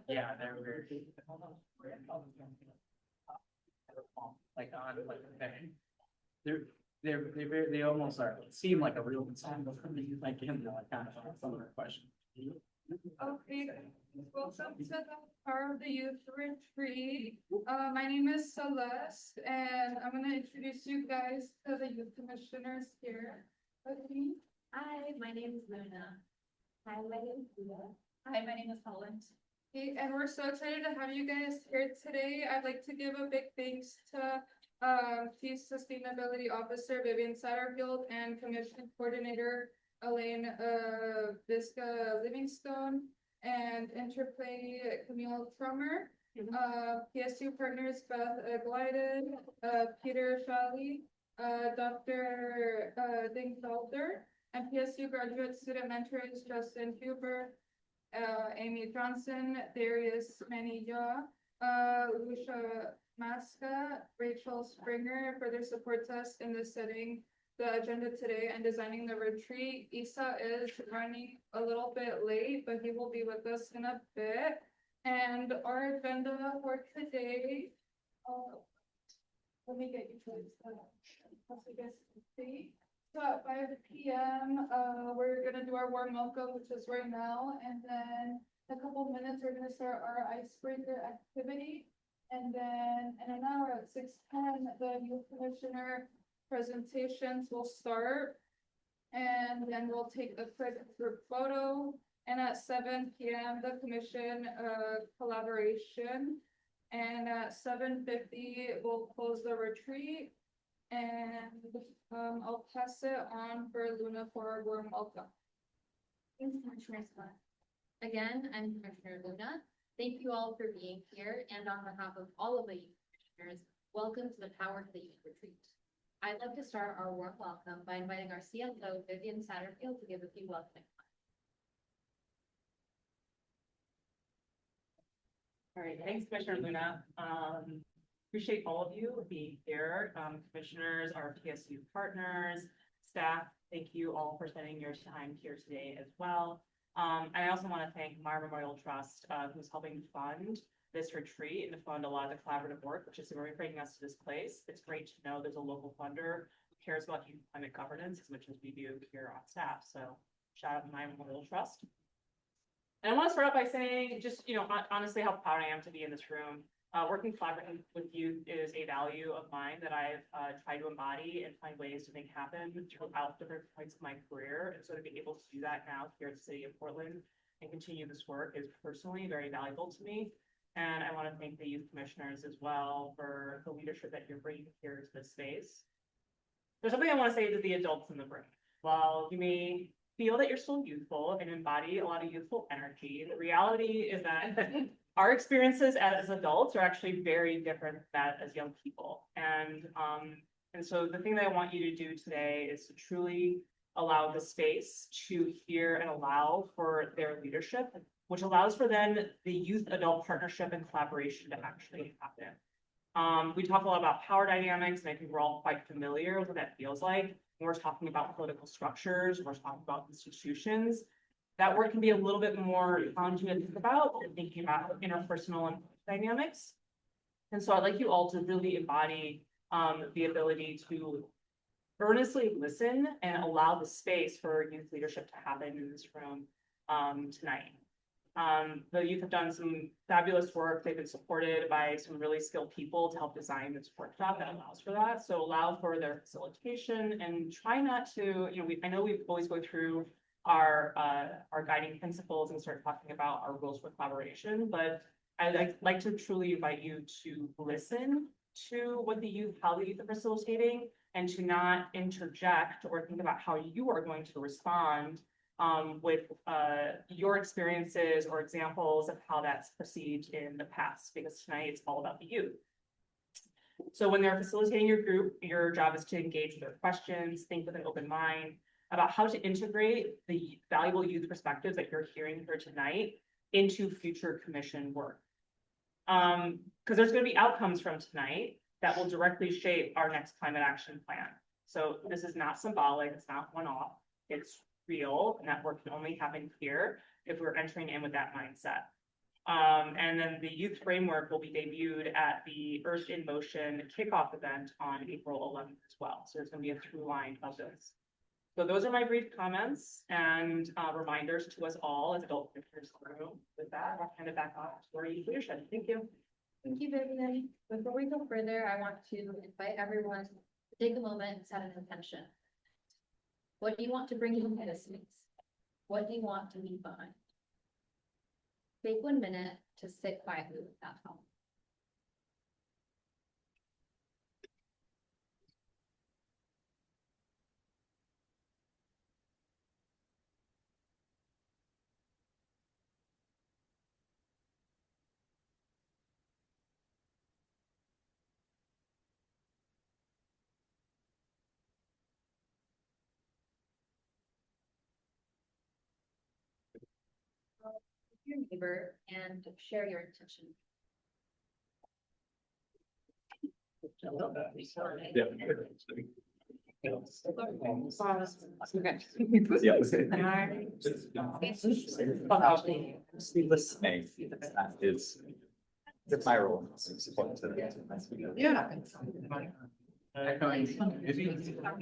Yeah, they're weird. Like on, like, they almost are, seem like a real sign of like him, like kind of some of their questions. Okay, welcome to the Power of the Youth Retreat. My name is Celeste, and I'm gonna introduce you guys to the youth commissioners here. Okay. Hi, my name is Luna. Hi, my name is Leah. Hi, my name is Holland. Okay, and we're so excited to have you guys here today. I'd like to give a big thanks to Chief Sustainability Officer Vivian Satterfield and Commission Coordinator Elaine Visca Livingstone and Interplay Camille Trummer. PSU partners Beth Glided, Peter Shally, Dr. Ding Felder, and PSU graduate student mentors Justin Huber, Amy Johnson, Darius Manilla, Lucia Masca, Rachel Springer further supports us in this setting the agenda today and designing the retreat. Isa is running a little bit late, but he will be with us in a bit. And our agenda for today, let me get you to see. So at 5 p.m., we're gonna do our warm welcome, which is right now, and then in a couple minutes, we're gonna start our icebreaker activity. And then in an hour at 6:10, the youth commissioner presentations will start. And then we'll take a quick group photo. And at 7 p.m., the commission collaboration. And at 7:50, we'll close the retreat. And I'll pass it on for Luna for a warm welcome. Thanks, Commissioner Scott. Again, I'm Commissioner Luna. Thank you all for being here, and on behalf of all of the youth commissioners, welcome to the Power to the Youth Retreat. I'd love to start our warm welcome by inviting our CSO, Vivian Satterfield, to give a few welcoming All right, thanks, Commissioner Luna. Appreciate all of you being here. Commissioners, our PSU partners, staff, thank you all for spending your time here today as well. And I also want to thank Meyer Memorial Trust, who's helping fund this retreat and to fund a lot of the collaborative work, which is bringing us to this place. It's great to know there's a local funder who cares about youth climate governance as much as we do here on staff. So shout out to Meyer Memorial Trust. And I want to start out by saying just, honestly, how proud I am to be in this room. Working collaboratively with youth is a value of mine that I've tried to embody and find ways to make happen throughout different points of my career. And so to be able to do that now here at the city of Portland and continue this work is personally very valuable to me. And I want to thank the youth commissioners as well for the leadership that you're bringing here to this space. There's something I want to say to the adults in the room. While you may feel that you're still youthful and embody a lot of youthful energy, the reality is that our experiences as adults are actually very different than that as young people. And so the thing that I want you to do today is to truly allow the space to hear and allow for their leadership, which allows for then the youth-adult partnership and collaboration to actually happen. We talk a lot about power dynamics, and I think we're all quite familiar with what that feels like. When we're talking about political structures, we're talking about institutions. That work can be a little bit more challenging to think about and thinking about interpersonal and dynamics. And so I'd like you all to really embody the ability to earnestly listen and allow the space for youth leadership to happen in this room tonight. The youth have done some fabulous work. They've been supported by some really skilled people to help design this workshop that allows for that. So allow for their facilitation and try not to, I know we always go through our guiding principles and start talking about our rules for collaboration, but I'd like to truly invite you to listen to how the youth are facilitating and to not interject or think about how you are going to respond with your experiences or examples of how that's perceived in the past, because tonight it's all about the youth. So when they're facilitating your group, your job is to engage with their questions, think with an open mind about how to integrate the valuable youth perspectives that you're hearing here tonight into future commission work. Because there's going to be outcomes from tonight that will directly shape our next climate action plan. So this is not symbolic, it's not one-off, it's real and that work can only happen here if we're entering in with that mindset. And then the youth framework will be debuted at the Earth in Motion kickoff event on April 11th as well. So there's going to be a through line of this. So those are my brief comments and reminders to us all as adult commissioners in the room. With that, I'll hand it back off to our youth leadership. Thank you. Thank you, Vivian. Before we go further, I want to invite everyone to take a moment and set an intention. What do you want to bring into this space? What do you want to leave behind? Take 1 minute to sit quietly with that thought. Your neighbor and share your intention. Listening is my role.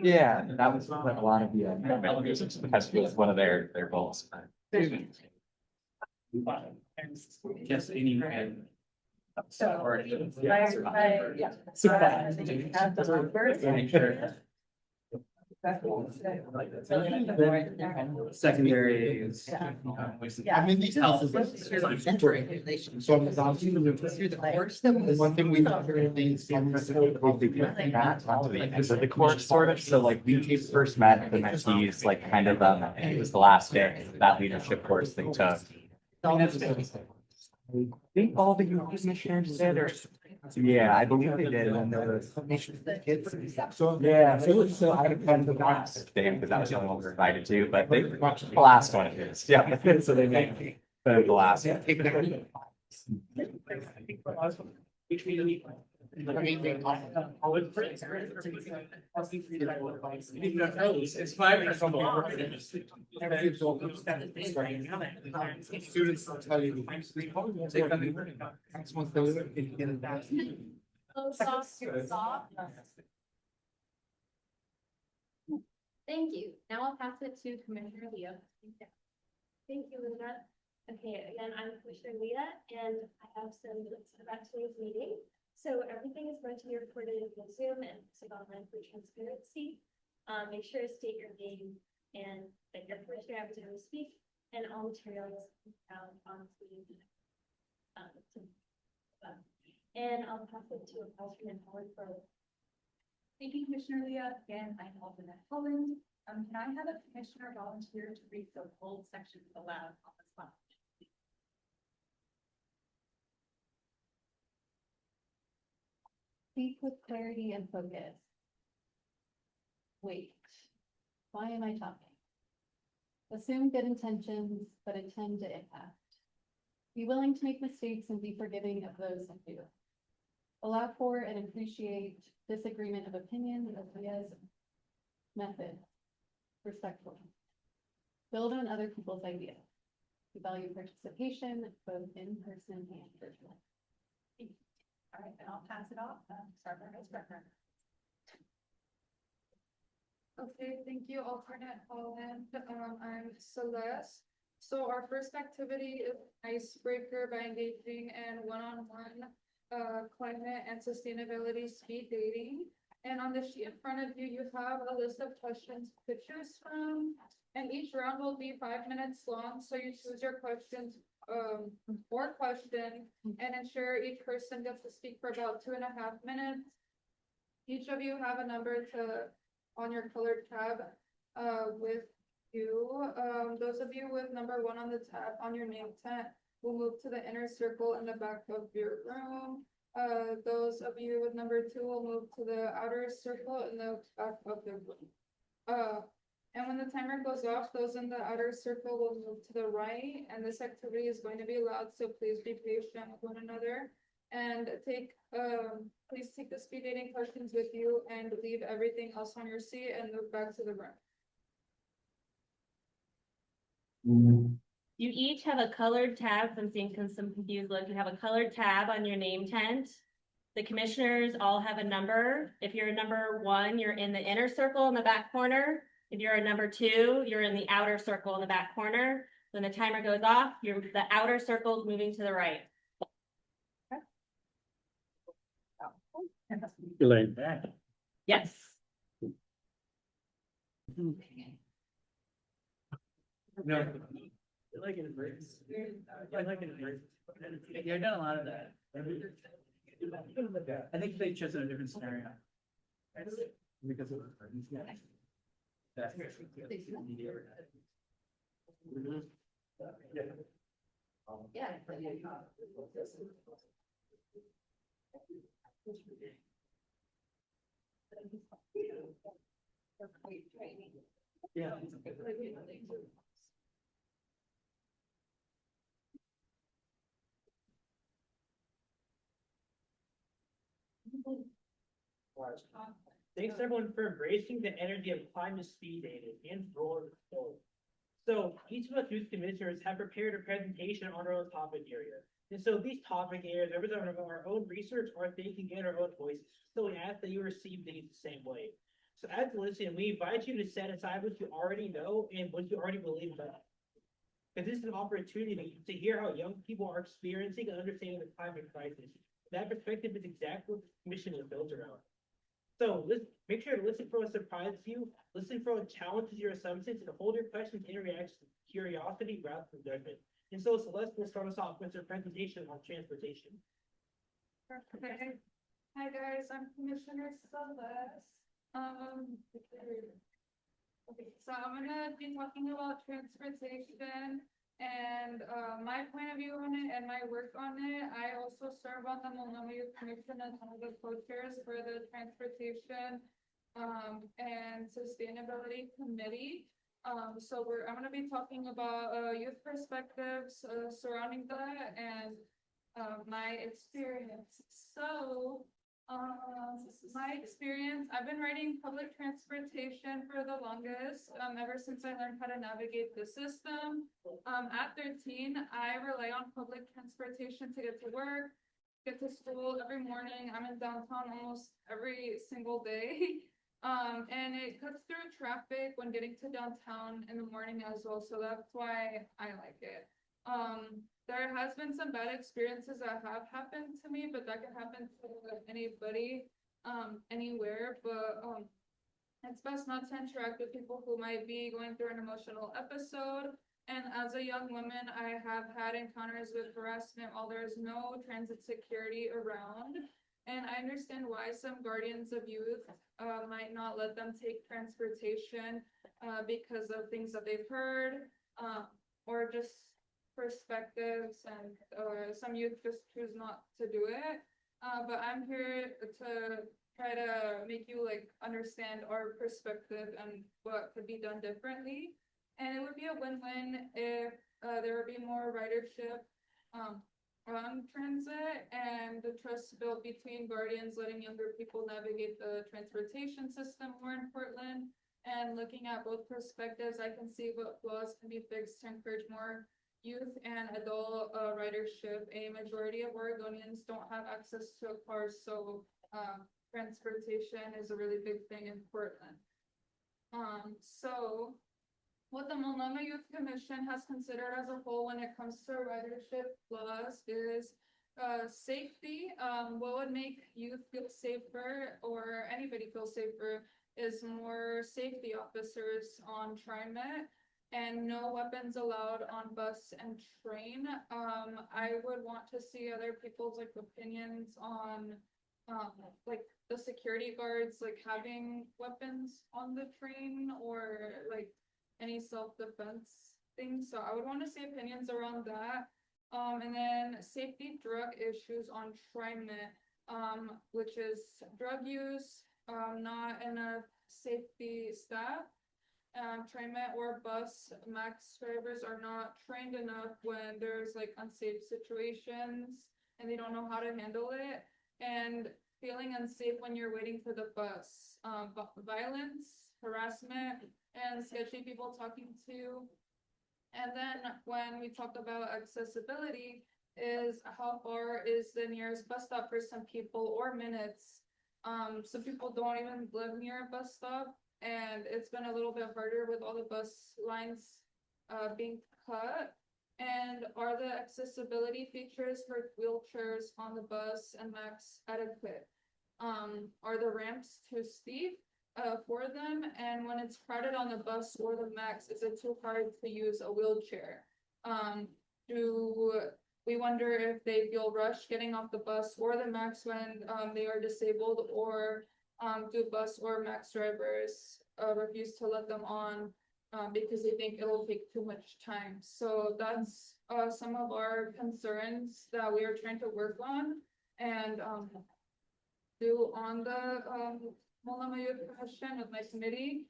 Yeah, that was like a lot of the, that's was one of their goals. Just any. Secondary is. I mean, these houses. So I'm about to move through the course. The one thing we thought during these. So the course sort of, so like we first met the mentees, like kind of, it was the last day, of that leadership course they took. I think all the youth commissioners did, or, yeah, I believe they did, and then there was. So. Yeah, so I attended the last day, because that was the only one we were invited to, but they, the last one it is, yeah, so they made me, the last. It's 5 minutes on the. Students will tell you. Next month they'll do it in that. Thank you. Now I'll pass it to Commissioner Leo. Thank you, Linda. Okay, again, I'm Commissioner Leah, and I have some notes about today's meeting. So everything is going to be recorded in Zoom and posted online for transparency. Make sure to state your name and that you're Commissioner every time you speak, and all materials found on screen. And I'll pass it to Alternate Howard for. Thank you, Commissioner Leah. Again, I'm Alternate Holland. Can I have a commissioner volunteer to read the bold sections aloud on the spot? Speak with clarity and focus. Wait, why am I talking? Assume good intentions, but attend to impact. Be willing to make mistakes and be forgiving of those who do. Allow for and appreciate disagreement of opinions, ideas, method, respectfully. Build on other people's ideas. We value participation, both in person and virtually. All right, and I'll pass it off. Start by Vice President. Okay, thank you, Alternate Holland. I'm Celeste. So our first activity is icebreaker by engaging in one-on-one climate and sustainability speed dating. And on the sheet in front of you, you have a list of questions to choose from. And each round will be 5 minutes long. So you choose your questions or question and ensure each person gets to speak for about 2.5 minutes. Each of you have a number on your colored tab with you. Those of you with number 1 on the tab on your name tag will move to the inner circle in the back of your room. Those of you with number 2 will move to the outer circle in the back of the room. And when the timer goes off, those in the outer circle will move to the right, and this activity is going to be loud, so please be patient with one another. And please take the speed dating questions with you and leave everything else on your seat and move back to the room. You each have a colored tab. I'm seeing some confused look. You have a colored tab on your name tent. The commissioners all have a number. If you're a number 1, you're in the inner circle in the back corner. If you're a number 2, you're in the outer circle in the back corner. When the timer goes off, the outer circle is moving to the right. Elaine. Yes. No. I like it. I like it. Yeah, I've done a lot of that. I think they chose in a different scenario. Because of. Yeah. Thanks everyone for embracing the energy of climate speed dating and roller coaster. So each of us youth commissioners have prepared a presentation on our own topic area. And so these topic areas represent our own research, our thinking, and our own voices. So we ask that you receive these the same way. So as you listen, we invite you to set aside what you already know and what you already believe about. Because this is an opportunity to hear how young people are experiencing and understanding the climate crisis. That perspective is exactly what this commission is built around. So make sure to listen for what surprises you, listen for what challenges your assumptions, and hold your questions and reactions with curiosity rather than judgment. And so Celeste will start us off with her presentation on transportation. Okay. Hi guys, I'm Commissioner Celeste. Okay, so I'm gonna be talking about transportation and my point of view on it and my work on it. I also serve on the Multnomah Youth Commission as one of the co-chairs for the transportation and sustainability committee. So I'm gonna be talking about youth perspectives surrounding that and my experience. So my experience, I've been riding public transportation for the longest, ever since I learned how to navigate the system. At 13, I rely on public transportation to get to work, get to school every morning. I'm in downtown almost every single day. And it cuts through traffic when getting to downtown in the morning as well. So that's why I like it. There has been some bad experiences that have happened to me, but that can happen to anybody, anywhere. But it's best not to interact with people who might be going through an emotional episode. And as a young woman, I have had encounters with harassment while there's no transit security around. And I understand why some guardians of youth might not let them take transportation because of things that they've heard or just perspectives, and some youth just choose not to do it. But I'm here to try to make you understand our perspective and what could be done differently. And it would be a win-win if there would be more ridership on transit and the trust built between guardians letting younger people navigate the transportation system more in Portland. And looking at both perspectives, I can see what flaws can be fixed to encourage more youth and adult ridership. A majority of Oregonians don't have access to a car, so transportation is a really big thing in Portland. So what the Multnomah Youth Commission has considered as a whole when it comes to ridership laws is safety. What would make youth feel safer or anybody feel safer is more safety officers on TriMet. And no weapons allowed on bus and train. I would want to see other people's opinions on the security guards having weapons on the train or any self-defense things. So I would want to see opinions around that. And then safety drug issues on TriMet, which is drug use, not enough safety staff. TriMet or bus max drivers are not trained enough when there's unsafe situations and they don't know how to handle it, and feeling unsafe when you're waiting for the bus. Violence, harassment, and sketchy people talking to And then when we talk about accessibility, is how far is the nearest bus stop for some people or minutes? Some people don't even live near a bus stop, and it's been a little bit harder with all the bus lines being cut. And are the accessibility features for wheelchairs on the bus and max adequate? Are the ramps too steep for them? And when it's crowded on the bus or the max, is it too hard to use a wheelchair? Do we wonder if they feel rushed getting off the bus or the max when they are disabled, or do bus or max drivers refuse to let them on because they think it'll take too much time? So that's some of our concerns that we are trying to work on and do on the Multnomah Youth Commission with my committee.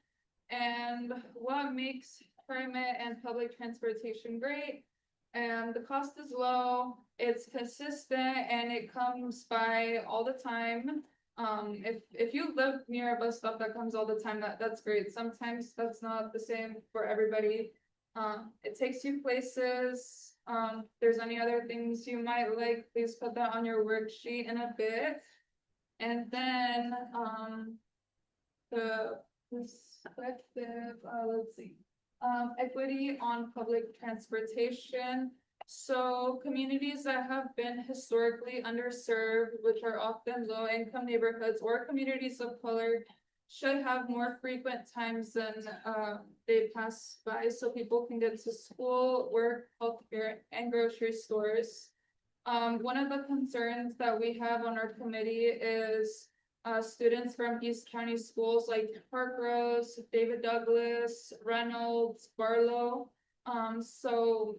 And what makes climate and public transportation great? And the cost is low, it's consistent, and it comes by all the time. If you live near a bus stop that comes all the time, that's great. Sometimes that's not the same for everybody. It takes you places. If there's any other things you might like, please put that on your worksheet in a bit. And then the perspective, let's see. Equity on public transportation. So communities that have been historically underserved, which are often low income neighborhoods or communities of color, should have more frequent times than they pass by, so people can get to school, work, healthcare, and grocery stores. One of the concerns that we have on our committee is students from East County schools like Parkrose, David Douglas, Reynolds, Barlow. So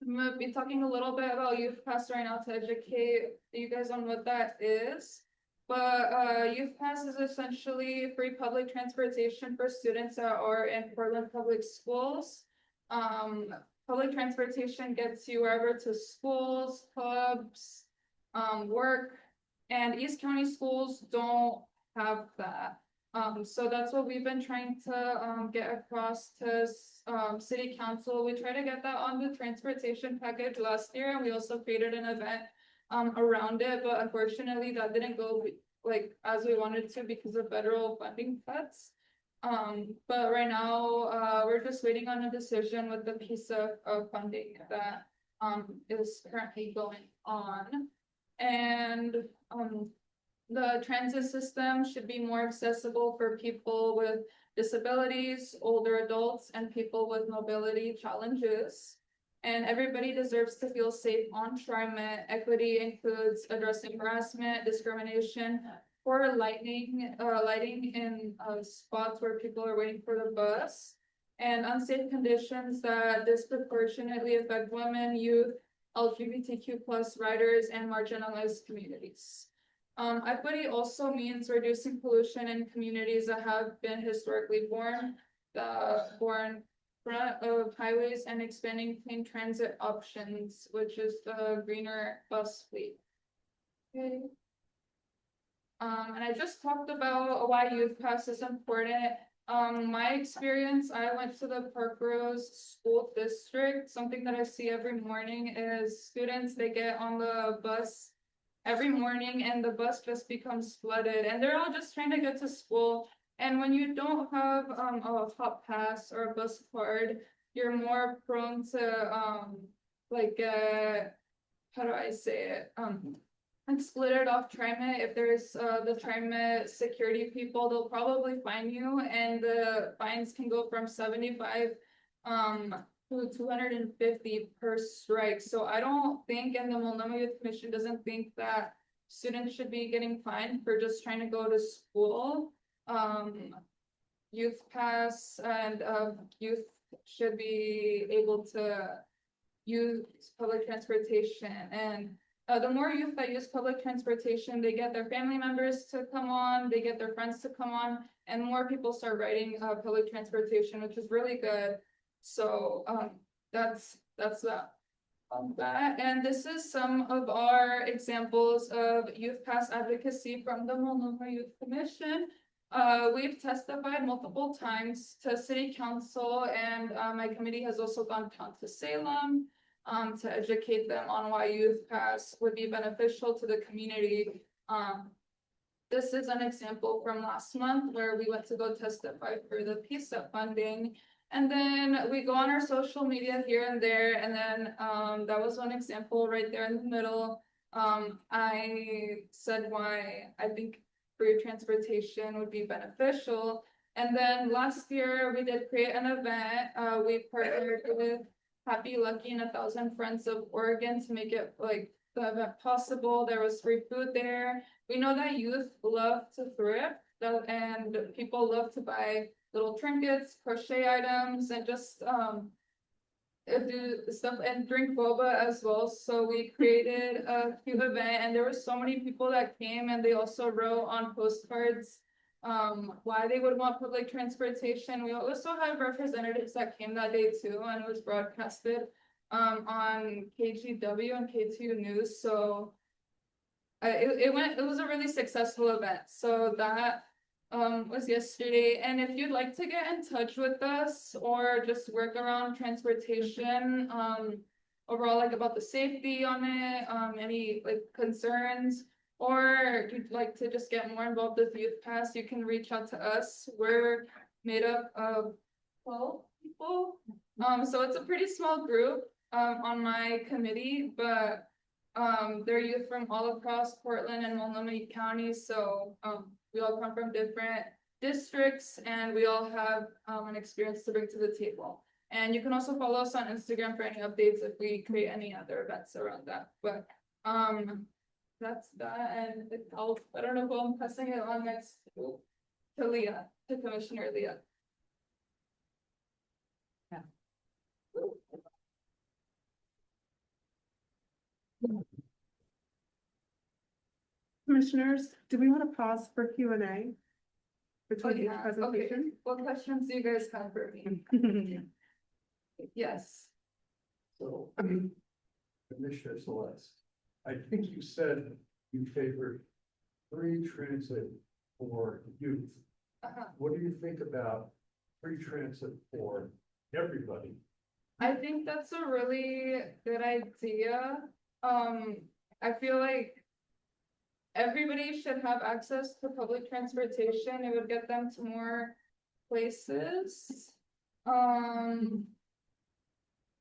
I'm gonna be talking a little bit about Youth Pass right now to educate you guys on what that is. But Youth Pass is essentially free public transportation for students that are in Portland Public Schools. Public transportation gets you wherever to schools, clubs, work, and East County schools don't have that. So that's what we've been trying to get across to city council. We tried to get that on the transportation package last year, and we also created an event around it, but unfortunately that didn't go like as we wanted to because of federal funding cuts. But right now we're just waiting on a decision with the piece of funding that is currently going on. And the transit system should be more accessible for people with disabilities, older adults, and people with mobility challenges. And everybody deserves to feel safe on TriMet. Equity includes addressing harassment, discrimination, or lighting in spots where people are waiting for the bus, and unsafe conditions that disproportionately affect women, youth, LGBTQ+ riders, and marginalized communities. Equity also means reducing pollution in communities that have been historically born front of highways, and expanding clean transit options, which is the greener bus fleet. Okay. And I just talked about why Youth Pass is important. My experience, I went to the Parkrose School District. Something that I see every morning is students, they get on the bus every morning and the bus just becomes flooded, and they're all just trying to get to school. And when you don't have a hot pass or a bus card, you're more prone to how do I say it? Excluded off TriMet. If there's the TriMet security people, they'll probably fine you, and the fines can go from 75 to 250 per strike. So I don't think, and the Multnomah Youth Commission doesn't think that students should be getting fined for just trying to go to school. Youth Pass and youth should be able to use public transportation, and the more youth that use public transportation, they get their family members to come on, they get their friends to come on, and more people start riding public transportation, which is really good. So that's that. And this is some of our examples of Youth Pass advocacy from the Multnomah Youth Commission. We've testified multiple times to city council and, my committee has also gone down to Salem. To educate them on why youth pass would be beneficial to the community. This is an example from last month where we went to go testify for the PISA funding. And then we go on our social media here and there, and then, that was one example right there in the middle. I said why I think free transportation would be beneficial. And then last year, we did create an event. We partnered with Happy Lucky and 1,000 Friends of Oregon to make it like the event possible. There was free food there. We know that youth love to thrift, and people love to buy little trinkets, crochet items, and just do stuff and drink boba as well. So we created a cute event, and there were so many people that came, and they also wrote on postcards why they would want public transportation. We also have representatives that came that day too, and it was broadcasted on KGW and K2 News. So it was a really successful event. So that was yesterday. And if you'd like to get in touch with us or just work around transportation, overall, like about the safety on it, any like concerns, or you'd like to just get more involved with Youth Pass, you can reach out to us. We're made up of 12 people. So it's a pretty small group on my committee, but they're youth from all across Portland and Multnomah County. So we all come from different districts, and we all have an experience to bring to the table. And you can also follow us on Instagram for any updates if we create any other events around that. But that's that. And I don't know who I'm passing it on next to Leah, to Commissioner Leah. Commissioners, do we want to pause for Q and A between each Okay. presentation? What questions do you guys have for me? Yes. So, Commissioner Celeste, I think you said you favored free transit for youth. What do you think about free transit for everybody? I think that's a really good idea. I feel like everybody should have access to public transportation. It would get them to more places.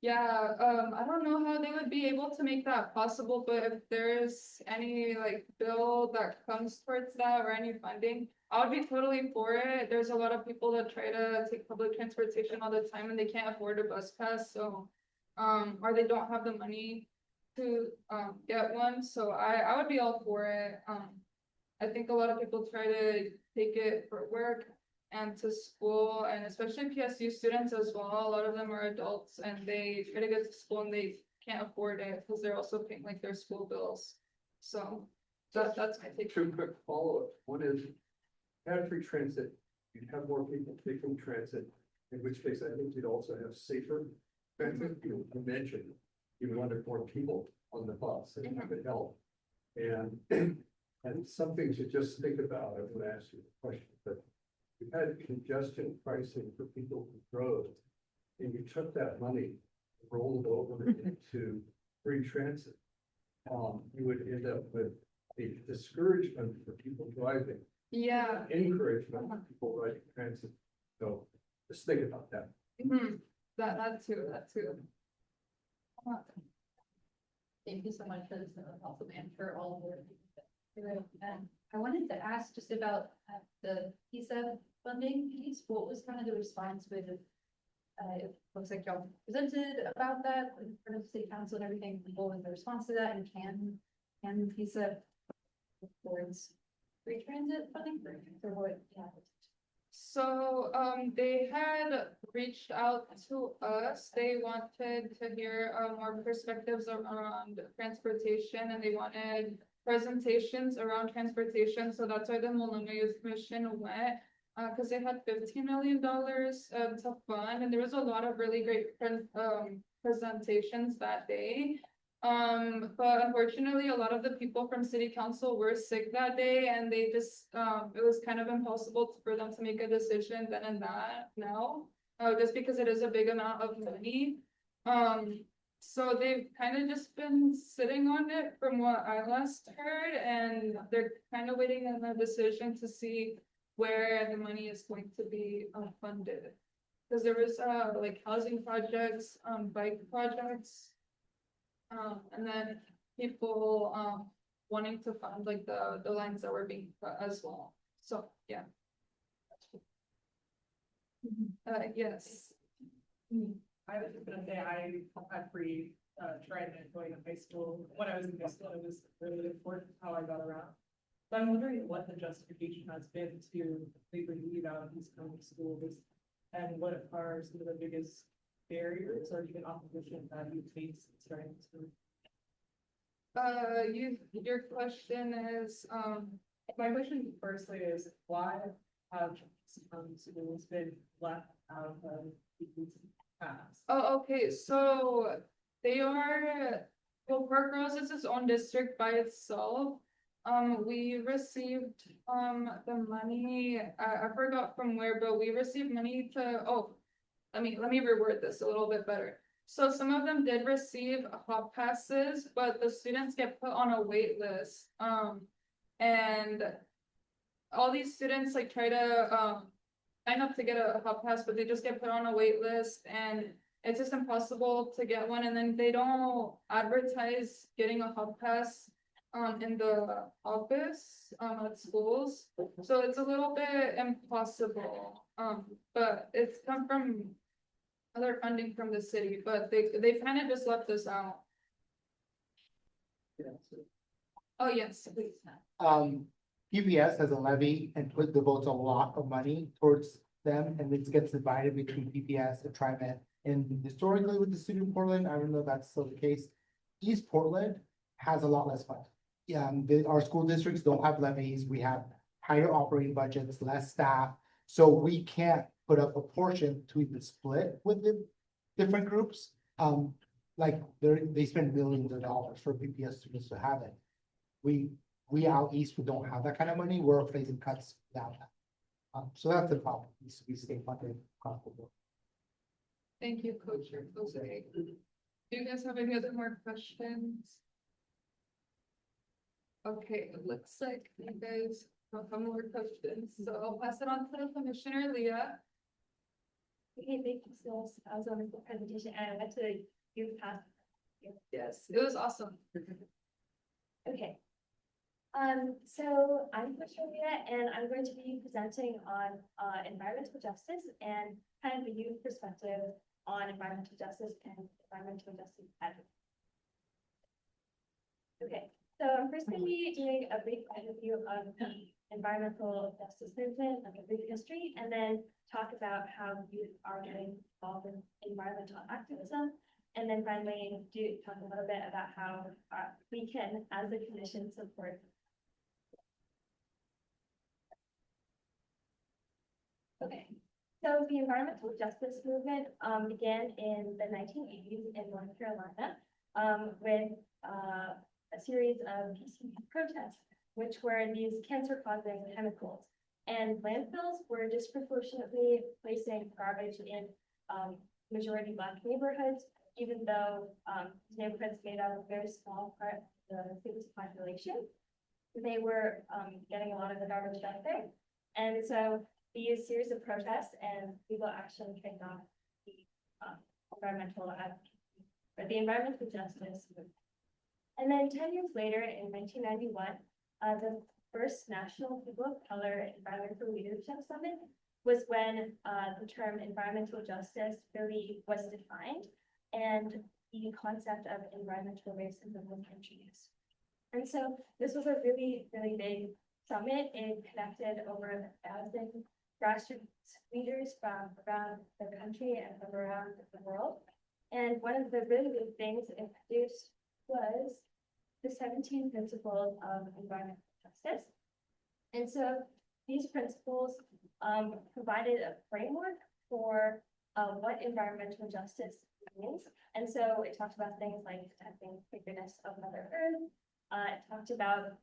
Yeah, I don't know how they would be able to make that possible, but if there's any like bill that comes towards that or any funding, I would be totally for it. There's a lot of people that try to take public transportation all the time and they can't afford a bus pass, so or they don't have the money to get one. So I would be all for it. I think a lot of people try to take it for work and to school, and especially PSU students as well. A lot of them are adults and they try to get to school and they can't afford it because they're also paying like their school bills. So that's my take. Two quick follow-ups. One is, have free transit, you'd have more people taking transit, in which case I think you'd also have safer transit. You mentioned you wanted more people on the bus, and that would help. And some things you just think about. I would ask you a question, but you had congestion pricing for people who drove, and you took that money, rolled it over into free transit. You would end up with a discouragement for people driving. Yeah. Encouragement for people riding transit. So just think about that. That too. Thank you so much for this, also and for all of your. I wanted to ask just about the PISA funding piece. What was kind of the response with it looks like y'all presented about that in front of city council and everything. What was the response to that, and can PISA towards free transit funding or what? Yeah. So they had reached out to us. They wanted to hear more perspectives around transportation, and they wanted presentations around transportation. So that's why the Multnomah Youth Commission went, because they had $15 million to fund, and there was a lot of really great presentations that day. But unfortunately, a lot of the people from city council were sick that day and they just, it was kind of impossible for them to make a decision then and that now. Just because it is a big amount of money. So they've kind of just been sitting on it from what I last heard, and they're kind of waiting on a decision to see where the money is going to be funded. Cause there was like housing projects, bike projects. And then people wanting to fund like the lines that were being cut as well, so, yeah. Yes. I was just gonna say, I had free transit going to high school. When I was in high school, it was really important how I got around. So I'm wondering what the justification has been to completely leave out these kind of schools, and what are some of the biggest barriers or even opposition that you face starting to. Your question is, My question firstly is, why have some schools been left out of these paths? oh, okay, so they are, well, Park Rose is its own district by itself. We received, the money, I forgot from where, but we received money to, let me reword this a little bit better. So some of them did receive hop passes, but the students get put on a wait list. And all these students like try to, sign up to get a hop pass, but they just get put on a wait list and it's just impossible to get one. And then they don't advertise getting a hop pass in the office at schools. So it's a little bit impossible. But it's come from other funding from the city, but they kind of just left us out. Oh, yes, please. PBS has a levy and devotes a lot of money towards them, and it gets divided between PBS and TriMet. And historically with the city of Portland, I don't know if that's still the case. East Portland has a lot less funds. Yeah, our school districts don't have levies. We have higher operating budgets, less staff. So we can't put up a portion to even split with the different groups. Like they spend millions of dollars for PBS students to have it. We out east, we don't have that kind of money. We're facing cuts without that. So that's the problem. It needs to be state funded across the board. Thank you, Coach Jose. Do you guys have any other more questions? Okay, it looks like you guys have some more questions, so I'll pass it on to Commissioner Leah. Okay, thank you so much. I was on the presentation and I went to youth pass. Yes, it was awesome. Okay. So I'm Commissioner Leah, and I'm going to be presenting on environmental justice and kind of the youth perspective on environmental justice and environmental justice advocacy. Okay, so I'm first going to be doing a brief overview of the environmental justice movement, like a brief history, and then talk about how youth are getting involved in environmental activism. And then finally, talk a little bit about how we can, as a commission, support. Okay, so the environmental justice movement began in the 1980s in North Carolina with a series of peaceful protests, which were these cancer-causing chemicals. And landfills were disproportionately placing garbage in majority Black neighborhoods, even though neighborhoods made up a very small part of the city's population. They were getting a lot of the garbage dumped there. And so these series of protests and legal action kicked off the environmental advocacy, or the environmental justice movement. And then 10 years later, in 1991, the first National People of Color Environmental Leadership Summit was when the term environmental justice really was defined, and the concept of environmental racism was introduced. And so this was a really, really big summit. It connected over 1,000 grassroots leaders from around the country and from around the world. And one of the really big things it produced was the 17 principles of environmental justice. And so these principles provided a framework for what environmental justice means. And so it talked about things like protecting the goodness of Mother Earth. It talked about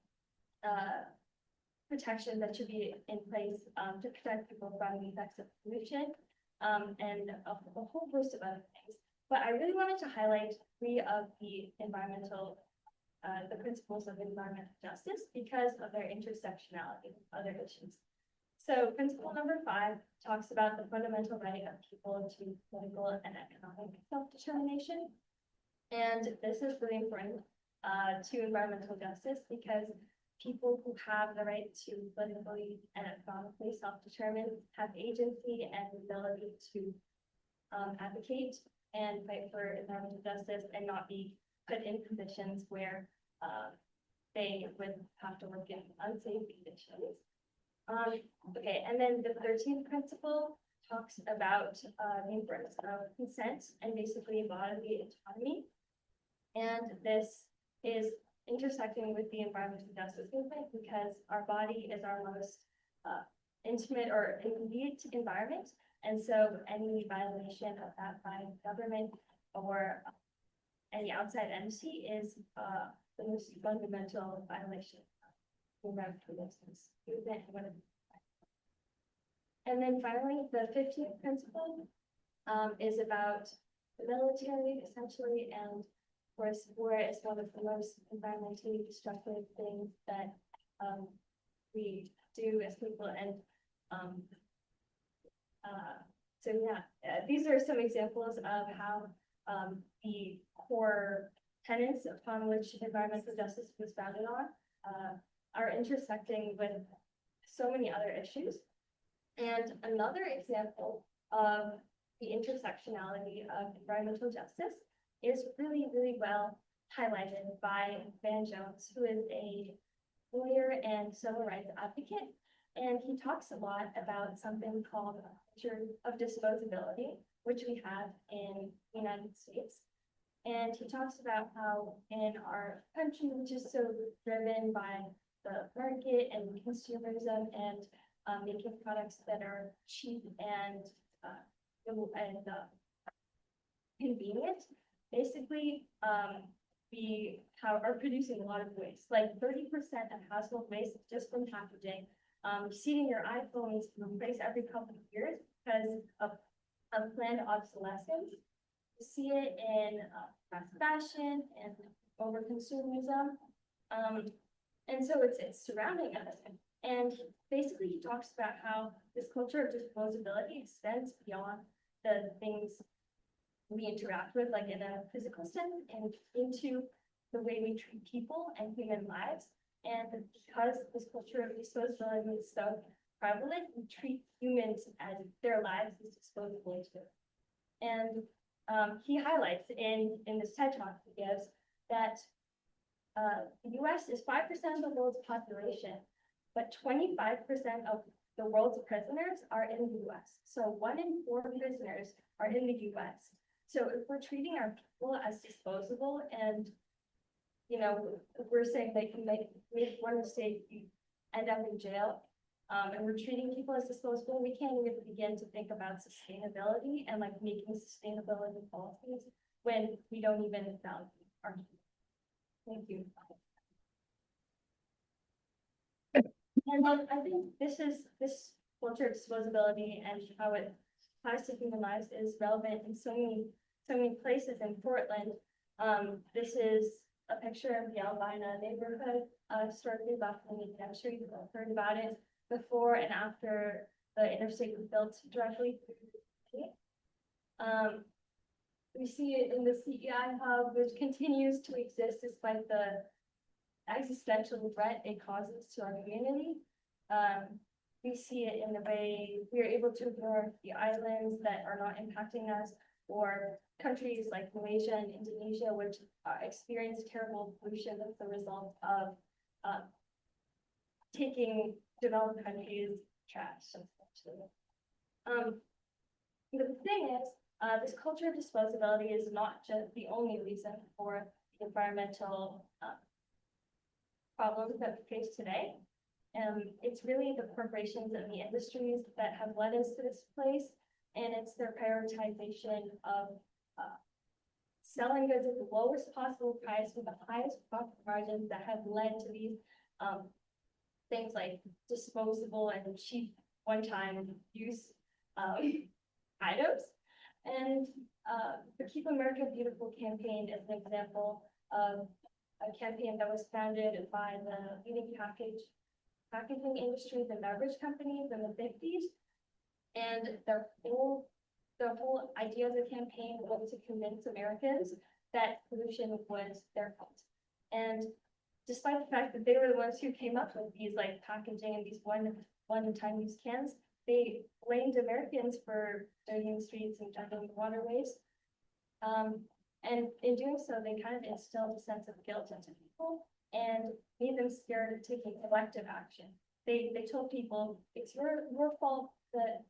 protection that should be in place to protect people from the effects of pollution, and a whole host of other things. But I really wanted to highlight three of the the principles of environmental justice because of their intersectionality with other issues. So principle number 5 talks about the fundamental right of people to political and economic self-determination. And this is really important to environmental justice because people who have the right to politically and economically self-determine have agency and ability to advocate and fight for environmental justice and not be put in positions where they would have to work in unsafe conditions. Okay, and then the 13th principle talks about the importance of consent and basically bodily autonomy. And this is intersecting with the environmental justice movement because our body is our most intimate or immediate environment. And so any violation of that by government or any outside entity is the most fundamental violation of environmental justice movement. And then finally, the 15th principle is about the military essentially, and of course, war is one of the most environmentally destructive things that we do as people. And so yeah, these are some examples of how the core tenets upon which environmental justice was founded on are intersecting with so many other issues. And another example of the intersectionality of environmental justice is really, really well highlighted by Van Jones, who is a lawyer and civil rights advocate. And he talks a lot about something called a culture of disposability, which we have in the United States. And he talks about how in our country, which is so driven by the market and consumerism and making products that are cheap and convenient, basically we are producing a lot of waste. Like 30% of household waste just from packaging. Seeing your iPhones replace every couple of years because of planned obsolescence. You see it in fast fashion and over consumerism. And so it's surrounding us. And basically he talks about how this culture of disposability extends beyond the things we interact with, like in a physical sense, and into the way we treat people and human lives. And because this culture of disposability is so prevalent, we treat humans as their lives is disposable too. And he highlights in this TED Talk he gives that the US is 5% of the world's population, but 25% of the world's prisoners are in the US. So 1 in 4 prisoners are in the US. So if we're treating our people as disposable and, you know, if we're saying they can make one mistake, you end up in jail, and we're treating people as disposable, we can't even begin to think about sustainability and like making sustainability policies when we don't even value our people. Thank you. And I think this culture of disposability and how it applies to human lives is relevant in so many places in Portland. This is a picture of the Albina neighborhood, historically black community. I'm sure you've heard about it before and after the interstate was built directly through the city. We see it in the CEI hub, which continues to exist despite the existential threat it causes to our community. We see it in the way we are able to ignore the islands that are not impacting us, or countries like Malaysia and Indonesia, which experience terrible pollution as a result of taking developed countries' trash. The thing is, this culture of disposability is not just the only reason for the environmental problems that we face today. It's really the corporations and the industries that have led us to this place, and it's their prioritization of selling goods at the lowest possible price with the highest profit margins that have led to these, things like disposable and cheap one-time use, items. And, the Keep America Beautiful campaign is an example of a campaign that was founded by the leading packaging industries and beverage companies in the fifties. And the whole idea of the campaign was to convince Americans that pollution was their fault. And despite the fact that they were the ones who came up with these like packaging and these one-time use cans, they blamed Americans for dirtying the streets and dumping waterways. And in doing so, they kind of instilled a sense of guilt into people and made them scared of taking collective action. They told people, it's your fault that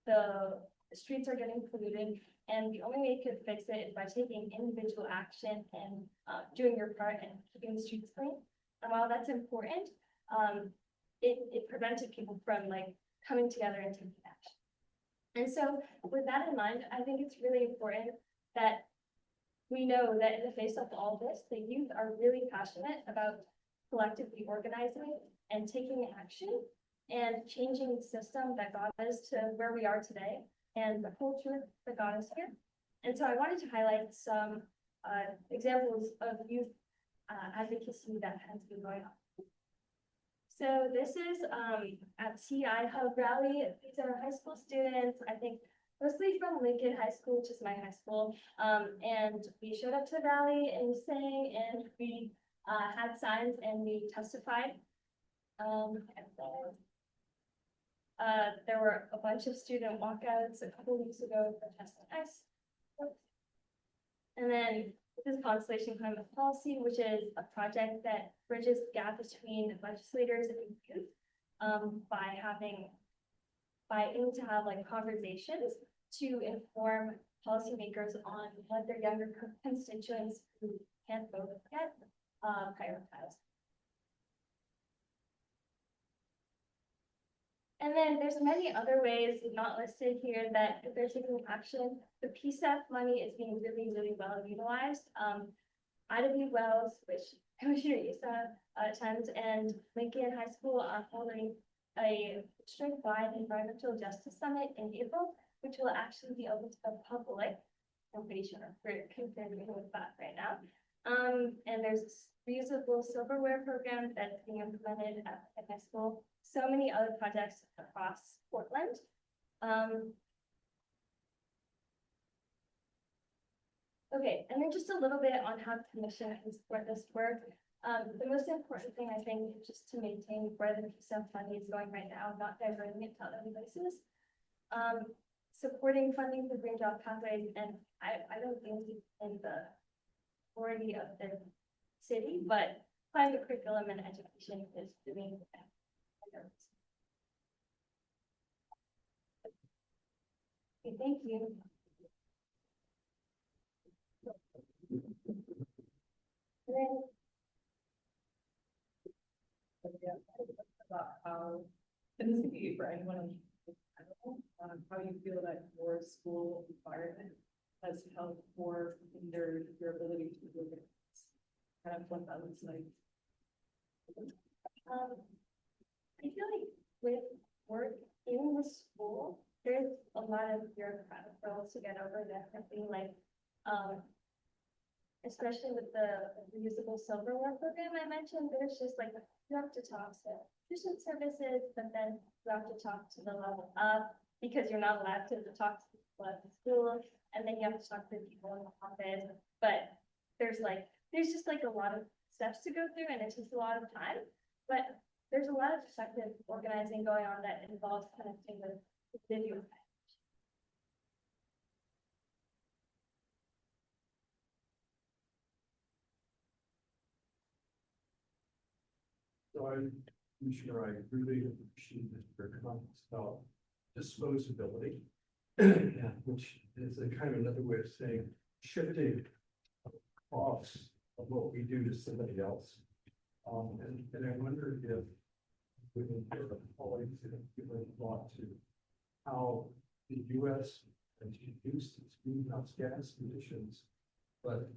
the streets are getting polluted, and the only way you could fix it is by taking individual action and doing your part and keeping the streets clean. And while that's important, it prevented people from like coming together and taking action. And so with that in mind, I think it's really important that we know that in the face of all this, the youth are really passionate about collectively organizing and taking action and changing the system that got us to where we are today and the culture that got us here. And so I wanted to highlight some examples of youth advocacy that has been going on. So this is at CI Hub Rally. These are high school students, I think mostly from Lincoln High School, which is my high school. And we showed up to the rally and we sang and we had signs and we testified. There were a bunch of student walkouts a couple weeks ago for Testing X. And then this is Constellation Climate Policy, which is a project that bridges the gap between legislators and youth by aiming to have like conversations to inform policymakers on what their younger constituents who can't vote yet prioritize. And then there's many other ways not listed here that if they're taking action, the PSEF money is being really, really well utilized. Ida B. Wells, which Commissioner Issa attends, and Lincoln High School are holding a district-wide environmental justice summit in April, which will actually be open to the public. I'm pretty sure we're confirming with that right now. And there's a reusable silverware program that's being implemented at my school. So many other projects across Portland. Okay, and then just a little bit on how the commission can support this work. The most important thing, I think, is just to maintain where the PSEF money is going right now, not diverting it to other places. Supporting funding for green job pathways, and I don't think it's in the authority of the city, but climate curriculum and education is doing that. Okay, thank you. And then, about how, and this could be for anyone in general, how you feel that your school environment has helped or hindered your ability to do it. Kind of what that looks like. I feel like with work in the school, there's a lot of bureaucratic hurdles to get over that. I think like, especially with the reusable silverware program I mentioned, there's just like, you have to talk to tuition services, but then you have to talk to the level up because you're not allowed to talk to people at the school, and then you have to talk to people in the office. But there's just like a lot of steps to go through, and it takes a lot of time. But there's a lot of effective organizing going on that involves connecting with video. So Commissioner, I really appreciate your comments about disposability, which is a kind of another way of saying shifting costs of what we do to somebody else. And I wonder if we can hear the colleagues that have given thought to how the U.S. and to reduce its greenhouse gas emissions. But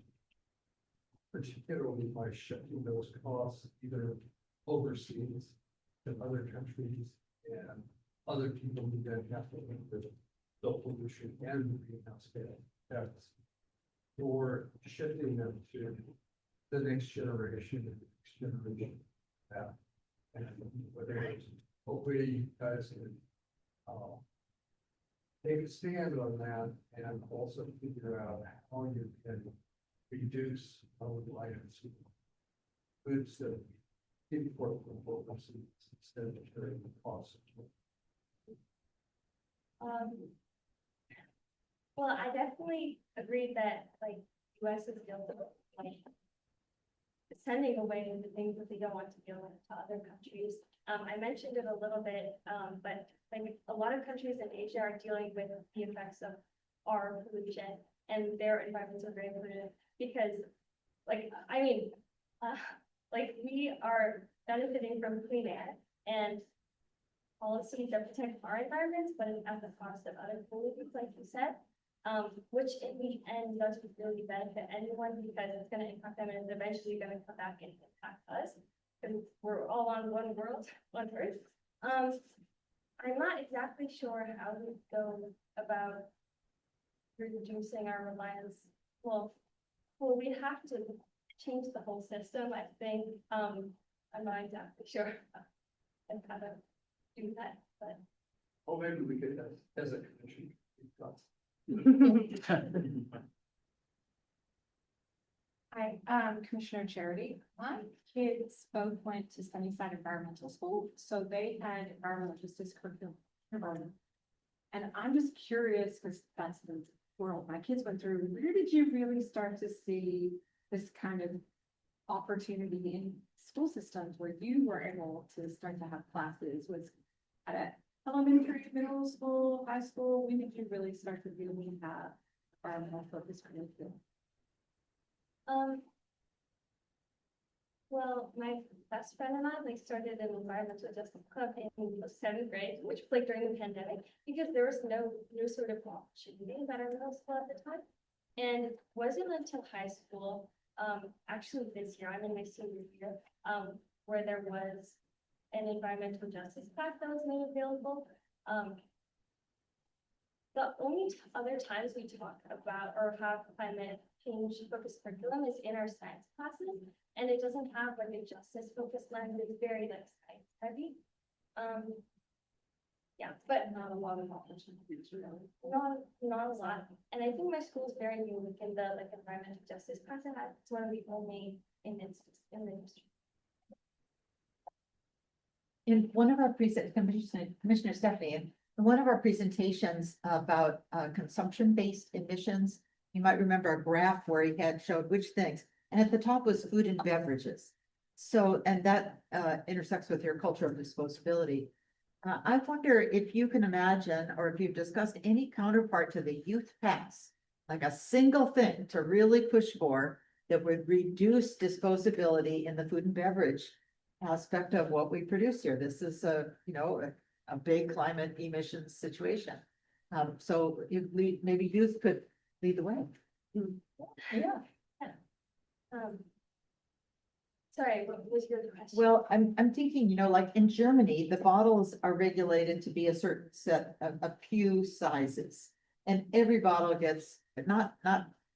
particularly by shifting those costs either overseas to other countries and other people who then have to live with the pollution and the greenhouse gas effects. Or shifting them to the next generation, yeah. And whether it's, hopefully you guys can, take a stand on that and also figure out how you can reduce the items. Goods that import from overseas instead of carrying the cost. Well, I definitely agree that like US is guilty of like sending away the things that they don't want to deal with to other countries. I mentioned it a little bit, but like a lot of countries in Asia are dealing with the effects of our pollution and their environments are very polluted because like, I mean, like we are benefiting from clean air and policies that protect our environments, but at the cost of other pollutants, like you said. Which in the end doesn't really benefit anyone because it's gonna impact them and it's eventually gonna come back and impact us. Because we're all on one world, one earth. I'm not exactly sure how we go about reducing our reliance. Well, we have to change the whole system, I think. I'm not exactly sure and how to do that, but. Oh, maybe we could, as a commission. Hi, Commissioner Charity. My kids both went to Sunnyside Environmental School, so they had environmental justice curriculum. And I'm just curious, because that's the world my kids went through, where did you really start to see this kind of opportunity in school systems where you were able to start to have classes? Was at elementary, middle school, high school? When did you really start to really have environmental focus curriculum? Well, my best friend and I like started an environmental justice club in the 7th grade, which was like during the pandemic, because there was no sort of opportunity at our middle school at the time. And it wasn't until high school, actually this year, I'm in my senior year, where there was an environmental justice class that was made available. The only other times we talk about or have climate change focused curriculum is in our science classes, and it doesn't have like a justice focused lens. It's very like science heavy. Yeah, but Not a lot of opportunities, really. not a lot. And I think my school is very unique in the like environmental justice class it has. It's one of the only in the industry. In one of our Commissioner Stephanie, in one of our presentations about consumption-based emissions, you might remember a graph where he had showed which things, and at the top was food and beverages. So, and that intersects with your culture of disposability. I wonder if you can imagine, or if you've discussed any counterpart to the youth pass, like a single thing to really push for that would reduce disposability in the food and beverage aspect of what we produce here. This is a big climate emissions situation. So maybe youth could lead the way. Yeah. Sorry, what was your question? Well, I'm thinking, like in Germany, the bottles are regulated to be a certain set of a few sizes. And every bottle gets not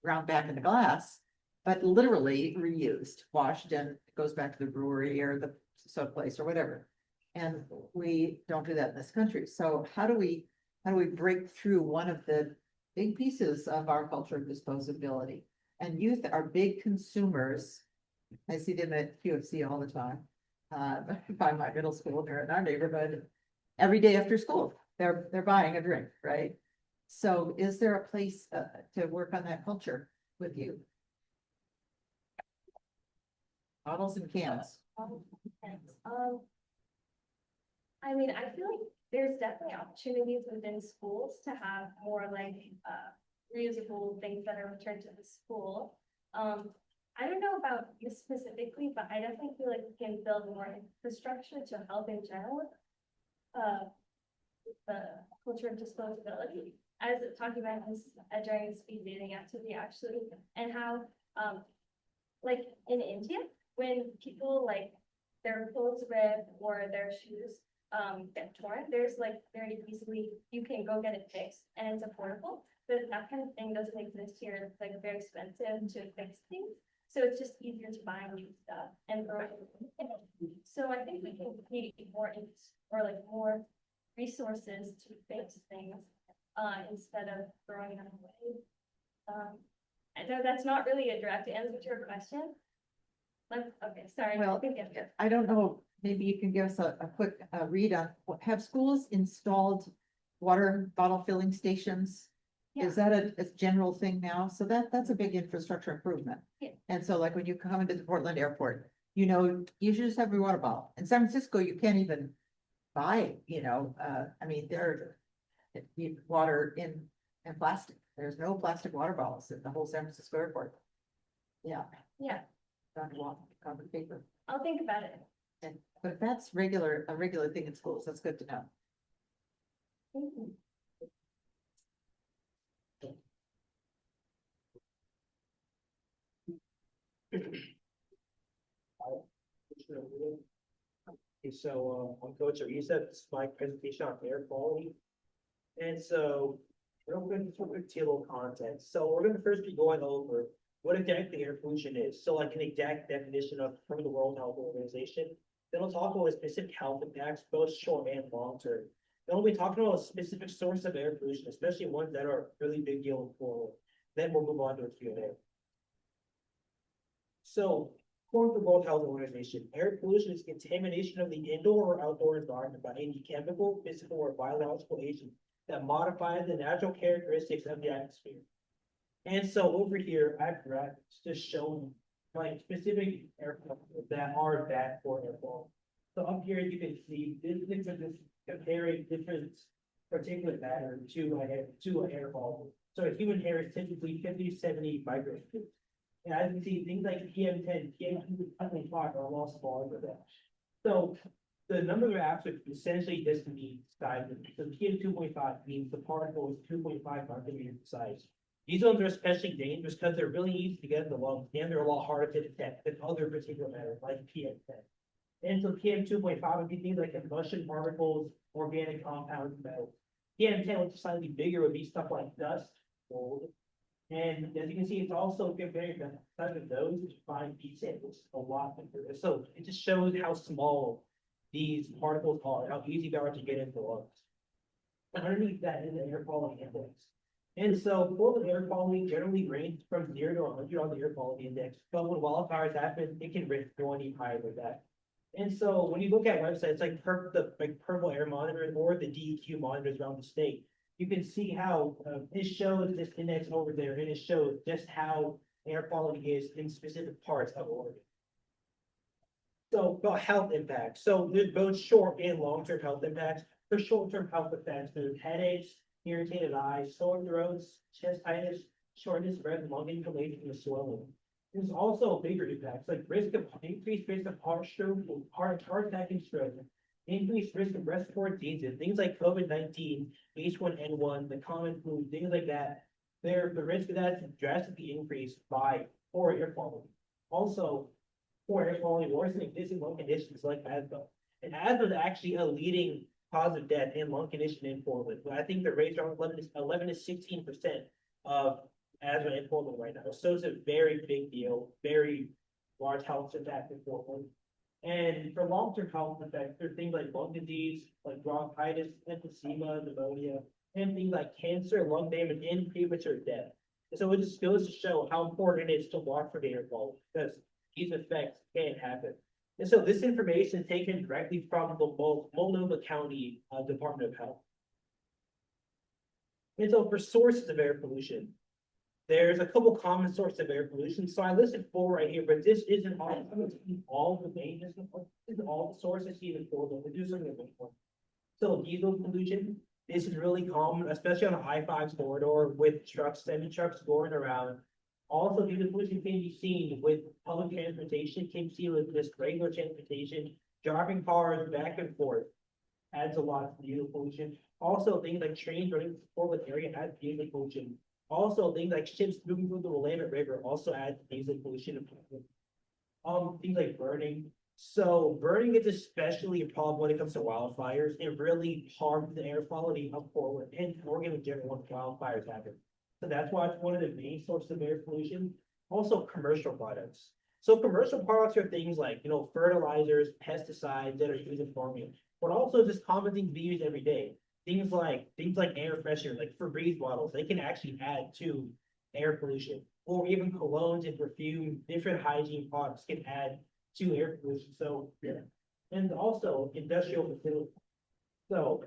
ground back in the glass, but literally reused, washed, and it goes back to the brewery or the soda place or whatever. And we don't do that in this country. So how do we break through one of the big pieces of our culture of disposability? And youth are big consumers. I see them at QFC all the time. By my middle school, they're in our neighborhood. Every day after school, they're buying a drink, right? So is there a place to work on that culture with you? Bottles and cans. I mean, I feel like there's definitely opportunities within schools to have more like reusable things that are returned to the school. I don't know about you specifically, but I definitely feel like we can build more infrastructure to help in general. The culture of disposability. as talking about this during the speed dating activity actually, and how, like in India, when people like their clothes rip or their shoes get torn, there's like very easily, you can go get it fixed and it's affordable. But that kind of thing doesn't exist here. It's like very expensive to fix things. So it's just easier to buy new stuff and throw it. So I think we can need more or like more resources to fix things instead of throwing them away. I know that's not really a direct answer to your question. Okay, sorry. Well, I don't know, maybe you can give us a quick read on, have schools installed water bottle filling stations? Is that a general thing now? So that's a big infrastructure improvement. Yeah. And so like when you come into the Portland airport, you know, you should just have your water bottle. In San Francisco, you can't even buy, I mean, there, water in plastic. There's no plastic water bottles in the whole San Francisco airport. Yeah. Yeah, Not water, covered paper. I'll think about it. But if that's a regular thing in schools, that's good to know. Thank you. Okay, so, I'm Coach Arisa, this is my presentation on air quality. And so, real quick table of contents. So we're gonna first be going over what exactly air pollution is. So like an exact definition from the World Health Organization. Then we'll talk about specific health impacts, both short and long term. Then we'll be talking about a specific source of air pollution, especially ones that are really big deal and forward. Then we'll move on to a Q&A. So, according to the World Health Organization, air pollution is contamination of the indoor or outdoor environment by any chemical, physical, or biological agent that modifies the natural characteristics of the atmosphere. And so over here, I've just shown like specific air quality that are bad for air quality. So up here, you can see this comparing different particulate matter to air quality. So a human hair is typically 50 to 70 microns. And as you can see, things like PM10, PM2.5 are a lot smaller than that. So the number of apps essentially just means size. So PM2.5 means the particle is 2.5 micrometers in size. These ones are especially dangerous because they're really easy to get in the lungs and they're a lot harder to detect than other particulate matter like PM10. And so PM2.5 would be things like combustion particles, organic compounds, metals. PM10, which is slightly bigger, would be stuff like dust, mold. And as you can see, it's also comparing the size of those to find these samples a lot bigger. So it just shows how small these particles are, how easy they are to get into the lungs. And underneath that is the air quality index. And so Portland air quality generally ranges from 0 to 100 on the air quality index. But when wildfires happen, it can range going higher than that. And so when you look at websites like Purple Air Monitor or the DEQ monitors around the state, you can see how it shows this index over there, and it shows just how air quality is in specific parts of Oregon. So about health impacts. So there's both short and long-term health impacts. For short-term health effects, there's headaches, irritated eyes, sore throats, chestitis, shortness of breath, lung inflammation, and swelling. There's also bigger impacts like increased risk of heart stroke, heart attack and stroke, increased risk of respiratory diseases, things like COVID-19, H1N1, the common flu, things like that. The risk of that is drastically increased by poor air quality. Also, poor air quality worsening existing lung conditions like asthma. And asthma is actually a leading cause of death in lung condition in Portland. But I think the rates are 11 to 16% of asthma in Portland right now. So it's a very big deal, very large health impact in Portland. And for long-term health effects, there are things like lung disease, like bronchitis, emphysema, pneumonia, and things like cancer, lung damage, and premature death. And so it just goes to show how important it is to watch for air quality because these effects can happen. And so this information is taken directly from the Multnomah County Department of Health. And so for sources of air pollution, there's a couple common sources of air pollution. So I listed 4 right here, but this isn't all the main, this is all the sources even for them. We do something a bit more. So diesel pollution, this is really common, especially on the I-5 corridor with trucks, semi-trucks going around. Also, diesel pollution can be seen with public transportation, can be seen with just regular transportation, driving cars back and forth. Adds a lot to diesel pollution. Also, things like trains running through the Portland area add diesel pollution. Also, things like ships moving through the Willamette River also add diesel pollution. Things like burning. So burning is especially a problem when it comes to wildfires. It really harms the air quality of Portland and Oregon in general when wildfires happen. So that's why it's one of the main sources of air pollution. Also, commercial products. So commercial products are things like, you know, fertilizers, pesticides that are used in farming, but also just common things we use every day. Things like air freshener, like Febreze bottles, they can actually add to air pollution. Or even colognes and perfume, different hygiene products can add to air pollution. So, yeah. And also industrial facilities. So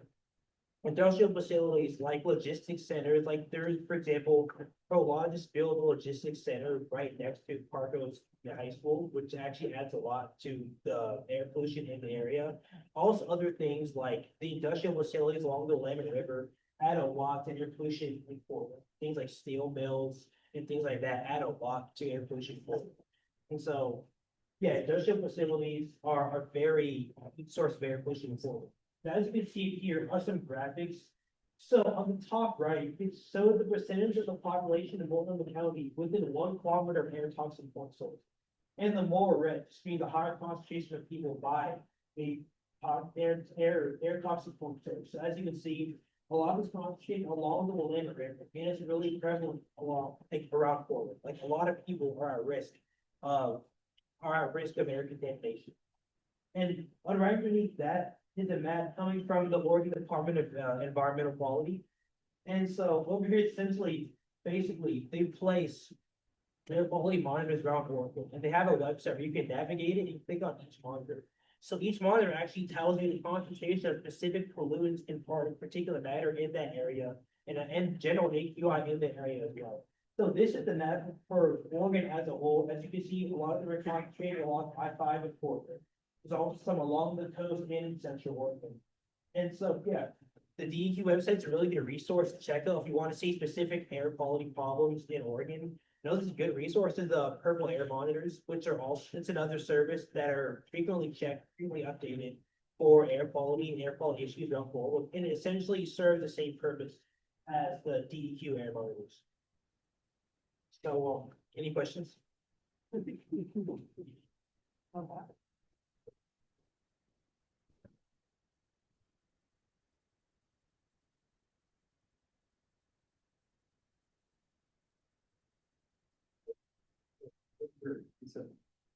industrial facilities like logistics centers, like there's, for example, Prologis built a logistics center right next to Parkos High School, which actually adds a lot to the air pollution in the area. Also, other things like the industrial facilities along the Willamette River add a lot to air pollution in Portland. Things like steel mills and things like that add a lot to air pollution in Portland. And so, yeah, industrial facilities are a very good source of air pollution in Portland. Now, as you can see here are some graphics. So on the top right, it shows the percentage of the population in Multnomah County within 1 kilometer of air toxic point source. And the more red, just means the higher concentration of people by a air toxic point source. So as you can see, a lot of this concentration along the Willamette River, and it's really prevalent along, like around Portland. Like a lot of people are at risk of air contamination. And underneath that is a map coming from the Oregon Department of Environmental Quality. And so over here, essentially, basically, they place air quality monitors around Oregon, and they have a website where you can navigate it and click on each monitor. So each monitor actually tells you the concentration of specific pollutants in particular matter in that area, and general AQI in the area as well. So this is the map for Oregon as a whole. As you can see, a lot of them are concentrated along I-5 and Portland. There's also some along the coast and in Central Oregon. And so, yeah, the DEQ website's a really good resource to check out if you want to see specific air quality problems in Oregon. Those are good resources, the purple air monitors, which are also, it's another service that are frequently checked, frequently updated for air quality and air quality issues around Portland. And it essentially serves the same purpose as the DEQ air monitors. So, any questions?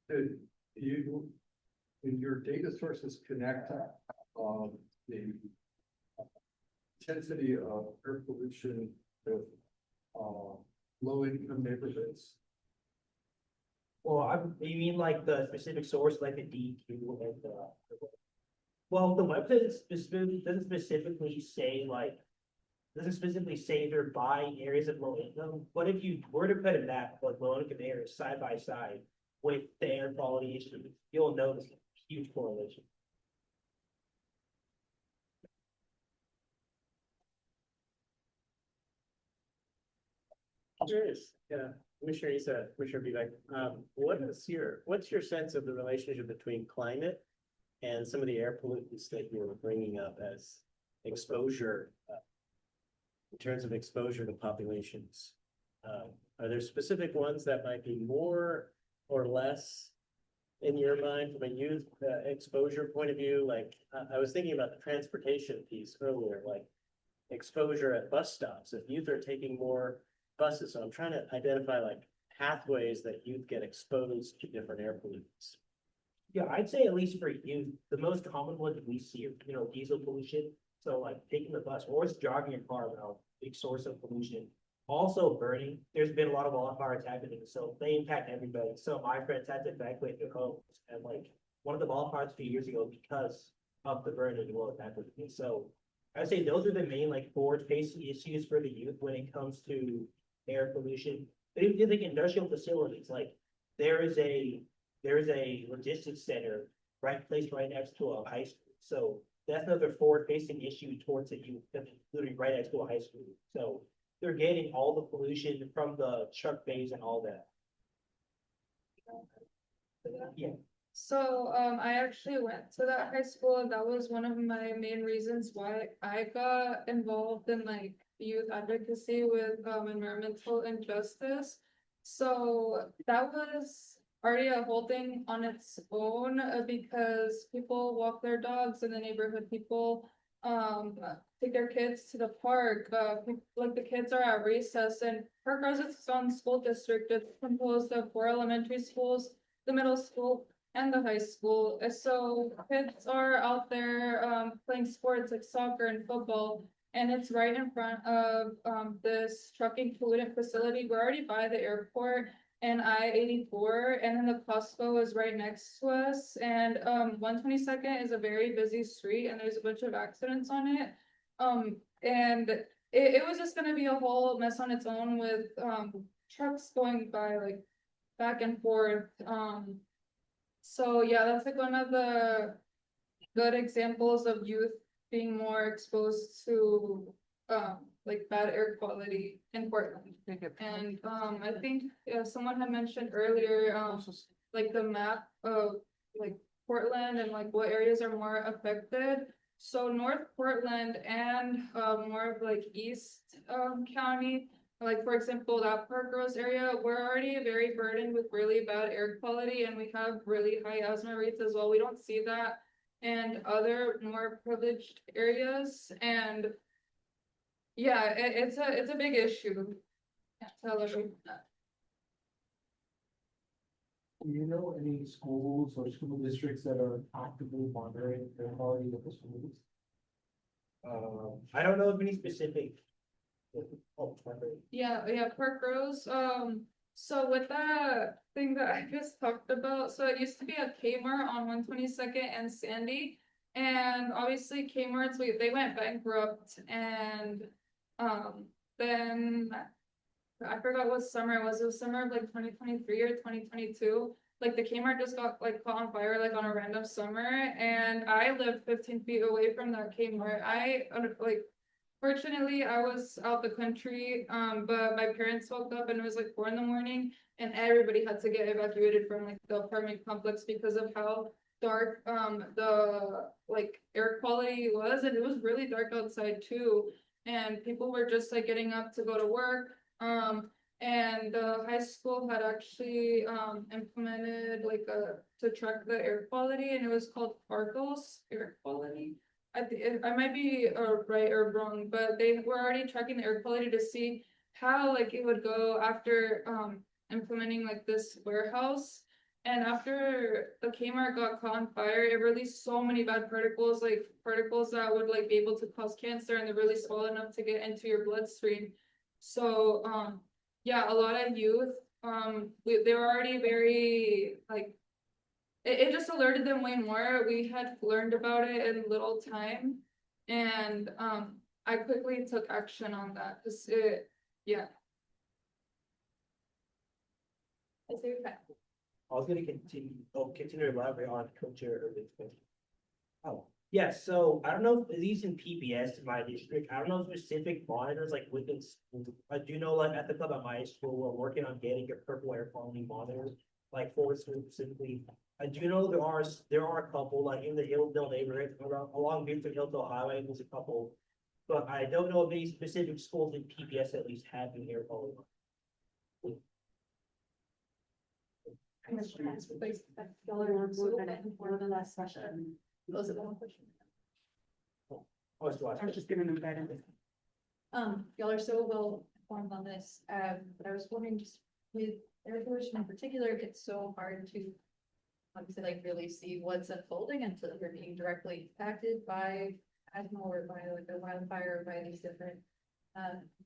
Did you, in your data sources, connect the intensity of air pollution with low income neighborhoods? Well, you mean like the specific source, like the DEQ and the. Well, the website doesn't specifically say they're by areas of low income. But if you were to put a map of low income areas side by side with the air quality issue, you'll notice a huge correlation. Curious, yeah, Commissioner Issa, Commissioner Bivak, what's your sense of the relationship between climate and some of the air pollutants that you were bringing up as exposure, in terms of exposure to populations? Are there specific ones that might be more or less in your mind from a youth exposure point of view? Like, I was thinking about the transportation piece earlier, like exposure at bus stops. If youth are taking more buses, so I'm trying to identify like pathways that youth get exposed to different air pollutants. Yeah, I'd say at least for youth, the most common ones we see are, you know, diesel pollution. So like taking the bus or just jogging your car around, big source of pollution. Also burning. There's been a lot of wildfires happening, so they impact everybody. So my friends had to evacuate their homes, and like one of the wildfires a few years ago because of the burning was happening. So I'd say those are the main like forward-facing issues for the youth when it comes to air pollution. But even like industrial facilities, like there is a logistics center placed right next to a high school. So that's another forward-facing issue towards the youth, that's literally right next to a high school. So they're getting all the pollution from the truck bays and all that. Yeah. So, I actually went to that high school, and that was one of my main reasons why I got involved in like youth advocacy with environmental injustice. So that was already a whole thing on its own, because people walk their dogs in the neighborhood, people take their kids to the park, like the kids are at recess, and Park Rose's own school district, it's composed of 4 elementary schools, the middle school, and the high school. And so kids are out there playing sports like soccer and football, and it's right in front of this trucking pollutant facility. We're already by the airport and I-84, and then the Costco is right next to us. And 122nd is a very busy street, and there's a bunch of accidents on it. And it was just gonna be a whole mess on its own with trucks going by like back and forth. So yeah, that's like one of the good examples of youth being more exposed to like bad air quality in Portland. And I think someone had mentioned earlier like the map of like Portland and like what areas are more affected. So North Portland and more of like East County, like for example, that Park Rose area, we're already very burdened with really bad air quality, and we have really high asthma rates as well. We don't see that in other more privileged areas, and yeah, it's a big issue. Can't tell everyone that. Do you know any schools or school districts that are actively monitoring the quality of the schools? I don't know of any specific. Oh, sorry. Yeah, Park Rose. So with that thing that I just talked about, so it used to be a Kmart on 122nd and Sandy, and obviously Kmart's they went bankrupt, and then I forgot what summer it was. It was summer of like 2023 or 2022. Like the Kmart just got like caught on fire like on a random summer, and I lived 15 feet away from that Kmart. Fortunately, I was out the country, but my parents woke up and it was like 4 a.m, and everybody had to get evacuated from like the apartment complex because of how dark the like air quality was, and it was really dark outside too. And people were just like getting up to go to work. And the high school had actually implemented like to track the air quality, and it was called Argos air quality. I might be right or wrong, but they were already tracking the air quality to see how like it would go after implementing like this warehouse. And after the Kmart got caught on fire, it released so many bad particles, like particles that would like be able to cause cancer, and they're really small enough to get into your bloodstream. So yeah, a lot of youth they were already very like it just alerted them way more. We had learned about it in little time, and I quickly took action on that. Yeah. I was gonna continue to elaborate on culture urban space. Oh, yeah, so I don't know, at least in PBS in my district, I don't know specific monitors like within school. I do know like at the club at my school, we're working on getting a purple air quality monitor, like for school specifically. I do know there are a couple like in the Hillsdale neighborhood along Victor Hillsdale Highway, there's a couple. But I don't know of any specific schools in PBS at least have an air quality. For the last session. Was it one question? I was just giving them guidance. Y'all are so well informed on this, but I was wondering just with air pollution in particular, it's so hard to obviously like really see what's unfolding until you're being directly impacted by asthma or by like a wildfire or by these different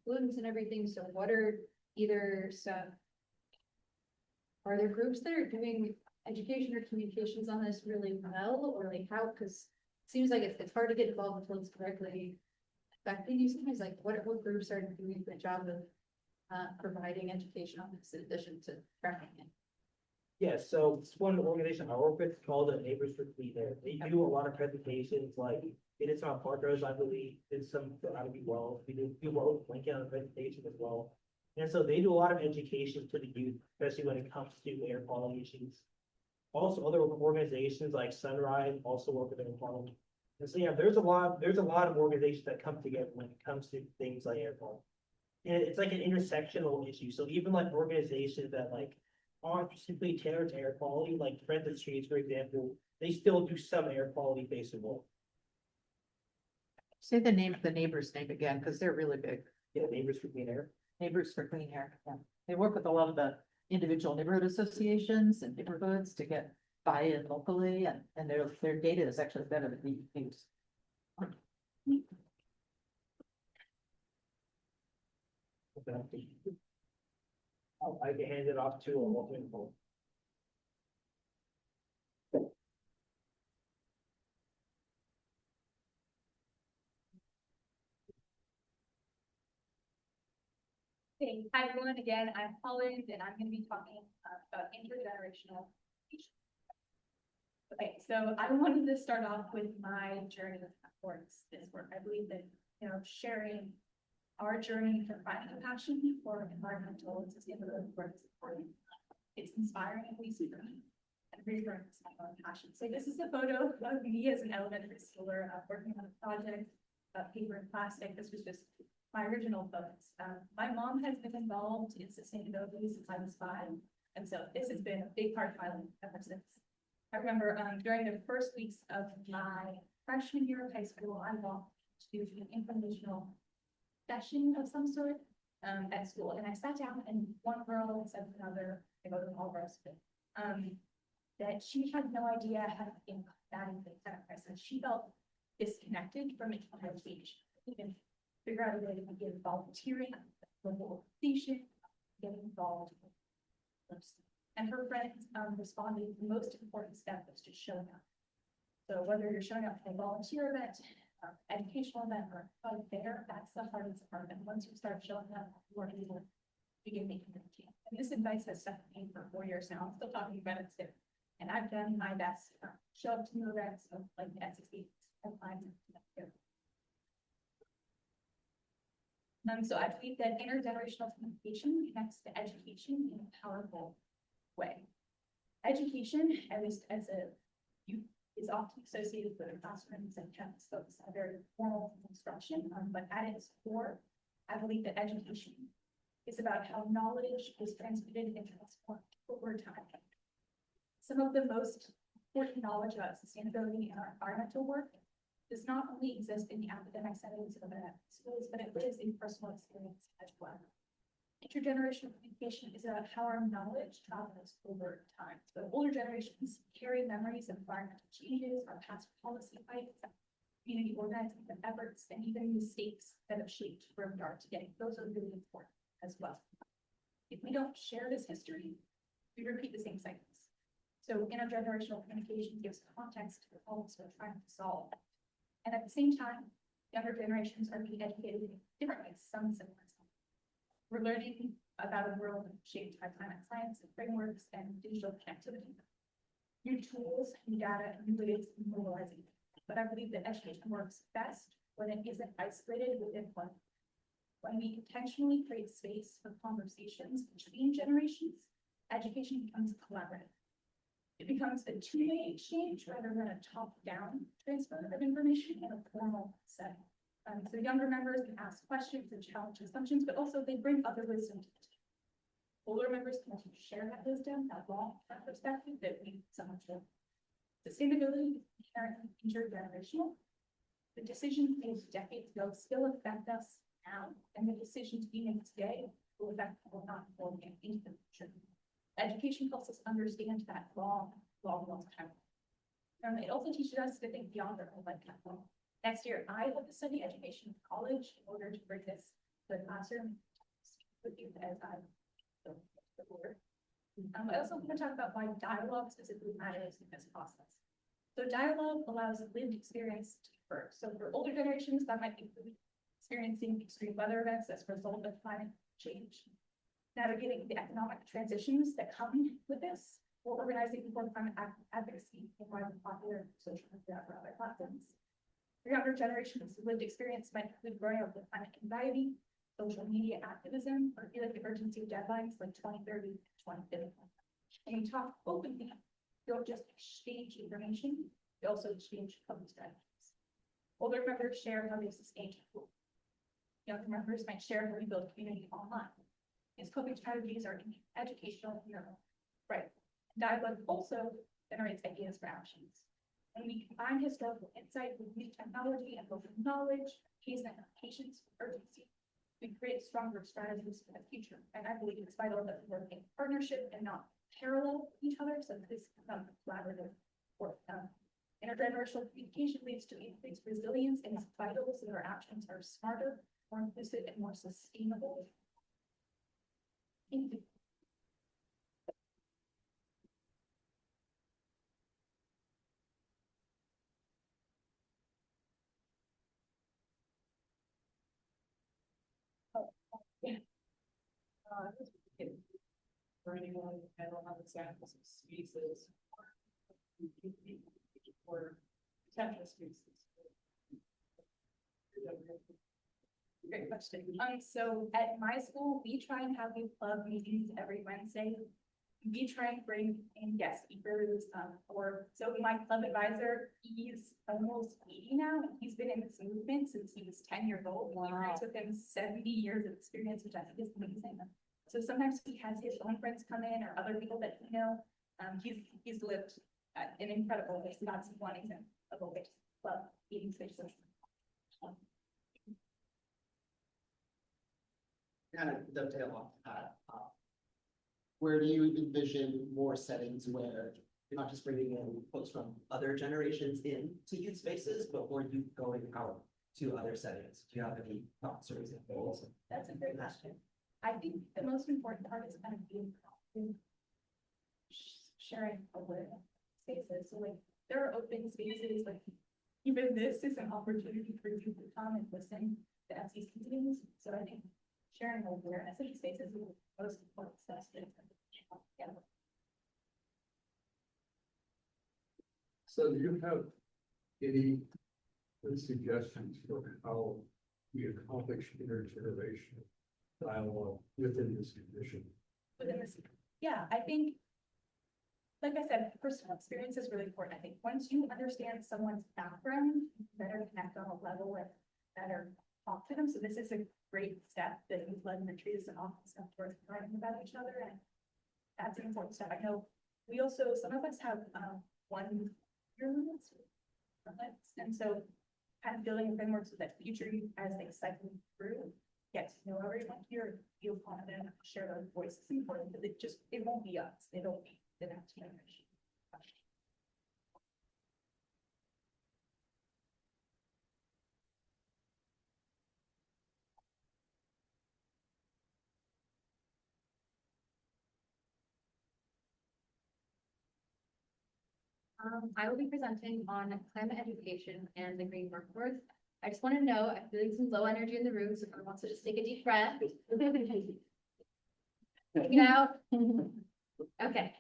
pollutants and everything. So what are either some, are there groups that are doing education or communications on this really well, or like how, because it seems like it's hard to get involved until it's directly affecting you sometimes, like what groups are doing a good job of providing education on this in addition to tracking it? Yeah, so it's one organization I work with called the Neighbors for Clean Air. They do a lot of presentations, like it's on Park Rose, I believe, it's some out of well. We do well with Lincoln on the presentation as well. And so they do a lot of education to the youth, especially when it comes to air quality issues. also other organizations like Sunrise also work with air quality. And so, yeah, there's a lot of organizations that come together when it comes to things like air quality. And it's like an intersectional issue, so even like organizations that like aren't specifically tailored to air quality, like Friends of Trees, for example, they still do some air quality based work. Say the name of the neighbor's name again, because they're really big. Yeah, Neighbors for Clean Air. Neighbors for Clean Air, yeah. They work with a lot of the individual neighborhood associations and neighborhoods to get buy-in locally, and their data is actually better than we use. I can hand it off to a local. Hey, hi everyone, again, I'm Holland and I'm gonna be talking about intergenerational education. Okay, so I wanted to start off with my journey towards this work. I believe that, sharing our journey to finding a passion for environmental and sustainability work is important. It's inspiring at least for me and reaffirms my own passion. So this is a photo of me as an elementary schooler working on a project about paper and plastic. This was just my original focus. My mom has been involved in sustainability since I was 5, and so this has been a big part of my life ever since. I remember during the first weeks of my freshman year of high school, I walked to an informational session of some sort at school, and I sat down, and one girl said to another, I go to all of us, that she had no idea how to think that in the crisis. She felt disconnected from it from education. Even figure out a way to begin volunteering, local organization, get involved. And her friends responded, the most important step was just showing up. So whether you're showing up for a volunteer event, educational event, or fun fair, that's the hardest part. And once you start showing up, you are able to begin making a team. And this advice has stuck with me for 4 years now. I'm still talking about it too. And I've done my best to show up to new events of like the SXP and find them. So I believe that intergenerational communication connects to education in a powerful way. Education, at least as a youth, is often associated with classrooms and textbooks, a very formal instruction, but at its core, I believe that education is about how knowledge is transmitted and transformed over time. Some of the most important knowledge about sustainability and our environmental work does not only exist in the academic settings of schools, but it lives in personal experience as well. Intergenerational communication is about how our knowledge travels over time. So older generations carry memories of environmental changes, our past policy fights, community organizing efforts, and even mistakes that have shaped where we are today. Those are really important as well. If we don't share this history, we repeat the same cycles. So intergenerational communication gives context to the problems we're trying to solve. And at the same time, younger generations are being educated in different ways, some similar. We're learning about a world shaped by climate science and frameworks and digital connectivity, new tools, new data, and new ways of mobilizing. But I believe that education works best when it isn't isolated within one. When we intentionally create space for conversations between generations, education becomes collaborative. It becomes a two-way exchange rather than a top-down transfer of information in a formal setting. So younger members can ask questions and challenge assumptions, but also they bring other wisdom to the table. Older members can share that wisdom, that long-term perspective that we so much love. Sustainability is inherently intergenerational. The decisions made decades ago still affect us now, and the decisions we make today will affect people not going into the future. Education helps us understand that long time. It also teaches us to think beyond our own lifetime. Next year, I hope to study education in college in order to bring this to the classroom with you as I go forward. I also want to talk about why dialogue specifically matters in this process. So dialogue allows lived experience to occur. So for older generations, that might include experiencing extreme weather events as a result of climate change, navigating the economic transitions that come with this, or organizing for climate advocacy in widely popular social media or other platforms. For younger generations, lived experience might include growing up with climate anxiety, social media activism, or feeling the urgency of deadlines like 2030, 2050. And we talk openly don't just exchange information, they also exchange coping strategies. Older members share how they sustain tools. Younger members might share how we build community online. These coping strategies are educational in their own right. Dialogue also generates ideas for actions. When we combine historical insight with new technology and local knowledge, case applications, urgency, we create stronger strategies for the future. And I believe it's vital that we work in partnership and not parallel each other, so that this becomes collaborative work. Intergenerational communication leads to increased resilience and is vital so that our actions are smarter, more inclusive, and more sustainable. Thank you. For anyone, I don't have examples of spaces. Or potential spaces. Great question. So at my school, we try and have these club meetings every Wednesday. We try and bring in guest speakers, or so my club advisor, he's almost 80 now. He's been in this movement since he was 10 years old. Wow. It took him 70 years of experience, which I think is amazing. So sometimes he has his own friends come in or other people that you know. He's lived an incredible way. So that's one example of a way club meeting spaces. Kind of dovetail off that. Where do you envision more settings where you're not just bringing in folks from other generations into youth spaces, but more youth going out to other settings? Do you have any thoughts or examples? That's a great question. I think the most important part is kind of being sharing awareness spaces. So like there are open spaces, like even this is an opportunity for you to come and listen to FCC meetings. So I think sharing awareness in spaces is the most important stuff. Yeah. So do you have any suggestions for how we accomplish intergenerational dialogue within this condition? Within this, yeah, I think, like I said, personal experience is really important. I think once you understand someone's background, you better connect on a level and better talk to them. So this is a great step that you've led in the trees and often stuff towards learning about each other. And that's an important step. I know we also, some of us have 1 year limits. And so kind of building a framework so that future youth, as they cycle through, get to know everyone here, feel confident, share their voice. It's important because it won't be us. It'll be the next generation. I will be presenting on climate education and the green workforce. I just want to know, I'm feeling some low energy in the room, so if everyone wants to just take a deep breath. Take it out. Okay.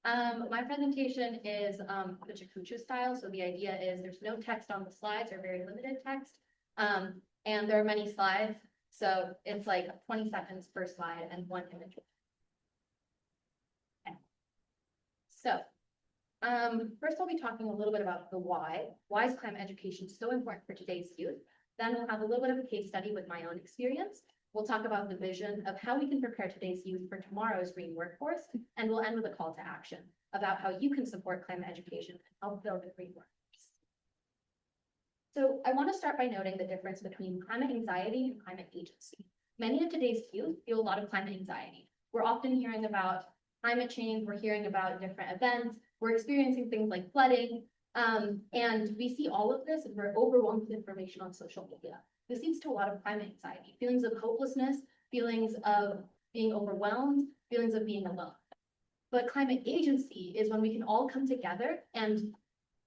My presentation is the Chakucha style. So the idea is there's no text on the slides or very limited text. And there are many slides. So it's like 20 seconds per slide and one image. Okay. So first I'll be talking a little bit about the why. Why is climate education so important for today's youth? Then we'll have a little bit of a case study with my own experience. We'll talk about the vision of how we can prepare today's youth for tomorrow's green workforce. And we'll end with a call to action about how you can support climate education and help build a green workforce. So I want to start by noting the difference between climate anxiety and climate agency. Many of today's youth feel a lot of climate anxiety. We're often hearing about climate change, we're hearing about different events, we're experiencing things like flooding, and we see all of this and we're overwhelmed with information on social media. This leads to a lot of climate anxiety, feelings of hopelessness, feelings of being overwhelmed, feelings of being alone. But climate agency is when we can all come together and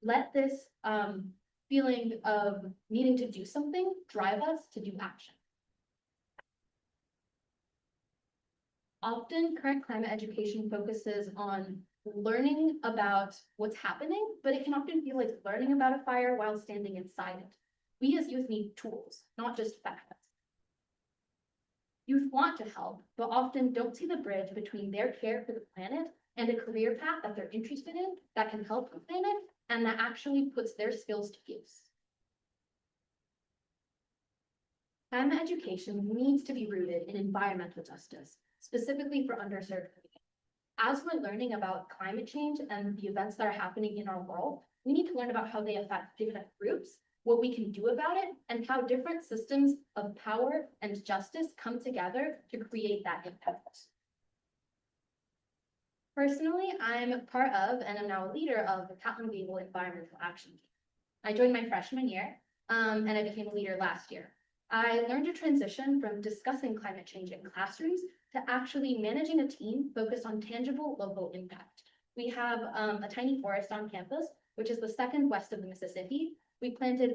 let this feeling of needing to do something drive us to do action. Often, current climate education focuses on learning about what's happening, but it can often feel like learning about a fire while standing inside it. We as youth need tools, not just facts. Youth want to help, but often don't see the bridge between their care for the planet and a career path that they're interested in that can help the planet and that actually puts their skills to use. Climate education needs to be rooted in environmental justice, specifically for underserved communities. As we're learning about climate change and the events that are happening in our world, we need to learn about how they affect different groups, what we can do about it, and how different systems of power and justice come together to create that impact. Personally, I'm part of and am now a leader of the Catlin Gable Environmental Action Team. I joined my freshman year, and I became a leader last year. I learned to transition from discussing climate change in classrooms to actually managing a team focused on tangible local impact. We have a tiny forest on campus, which is the second west of the Mississippi. We planted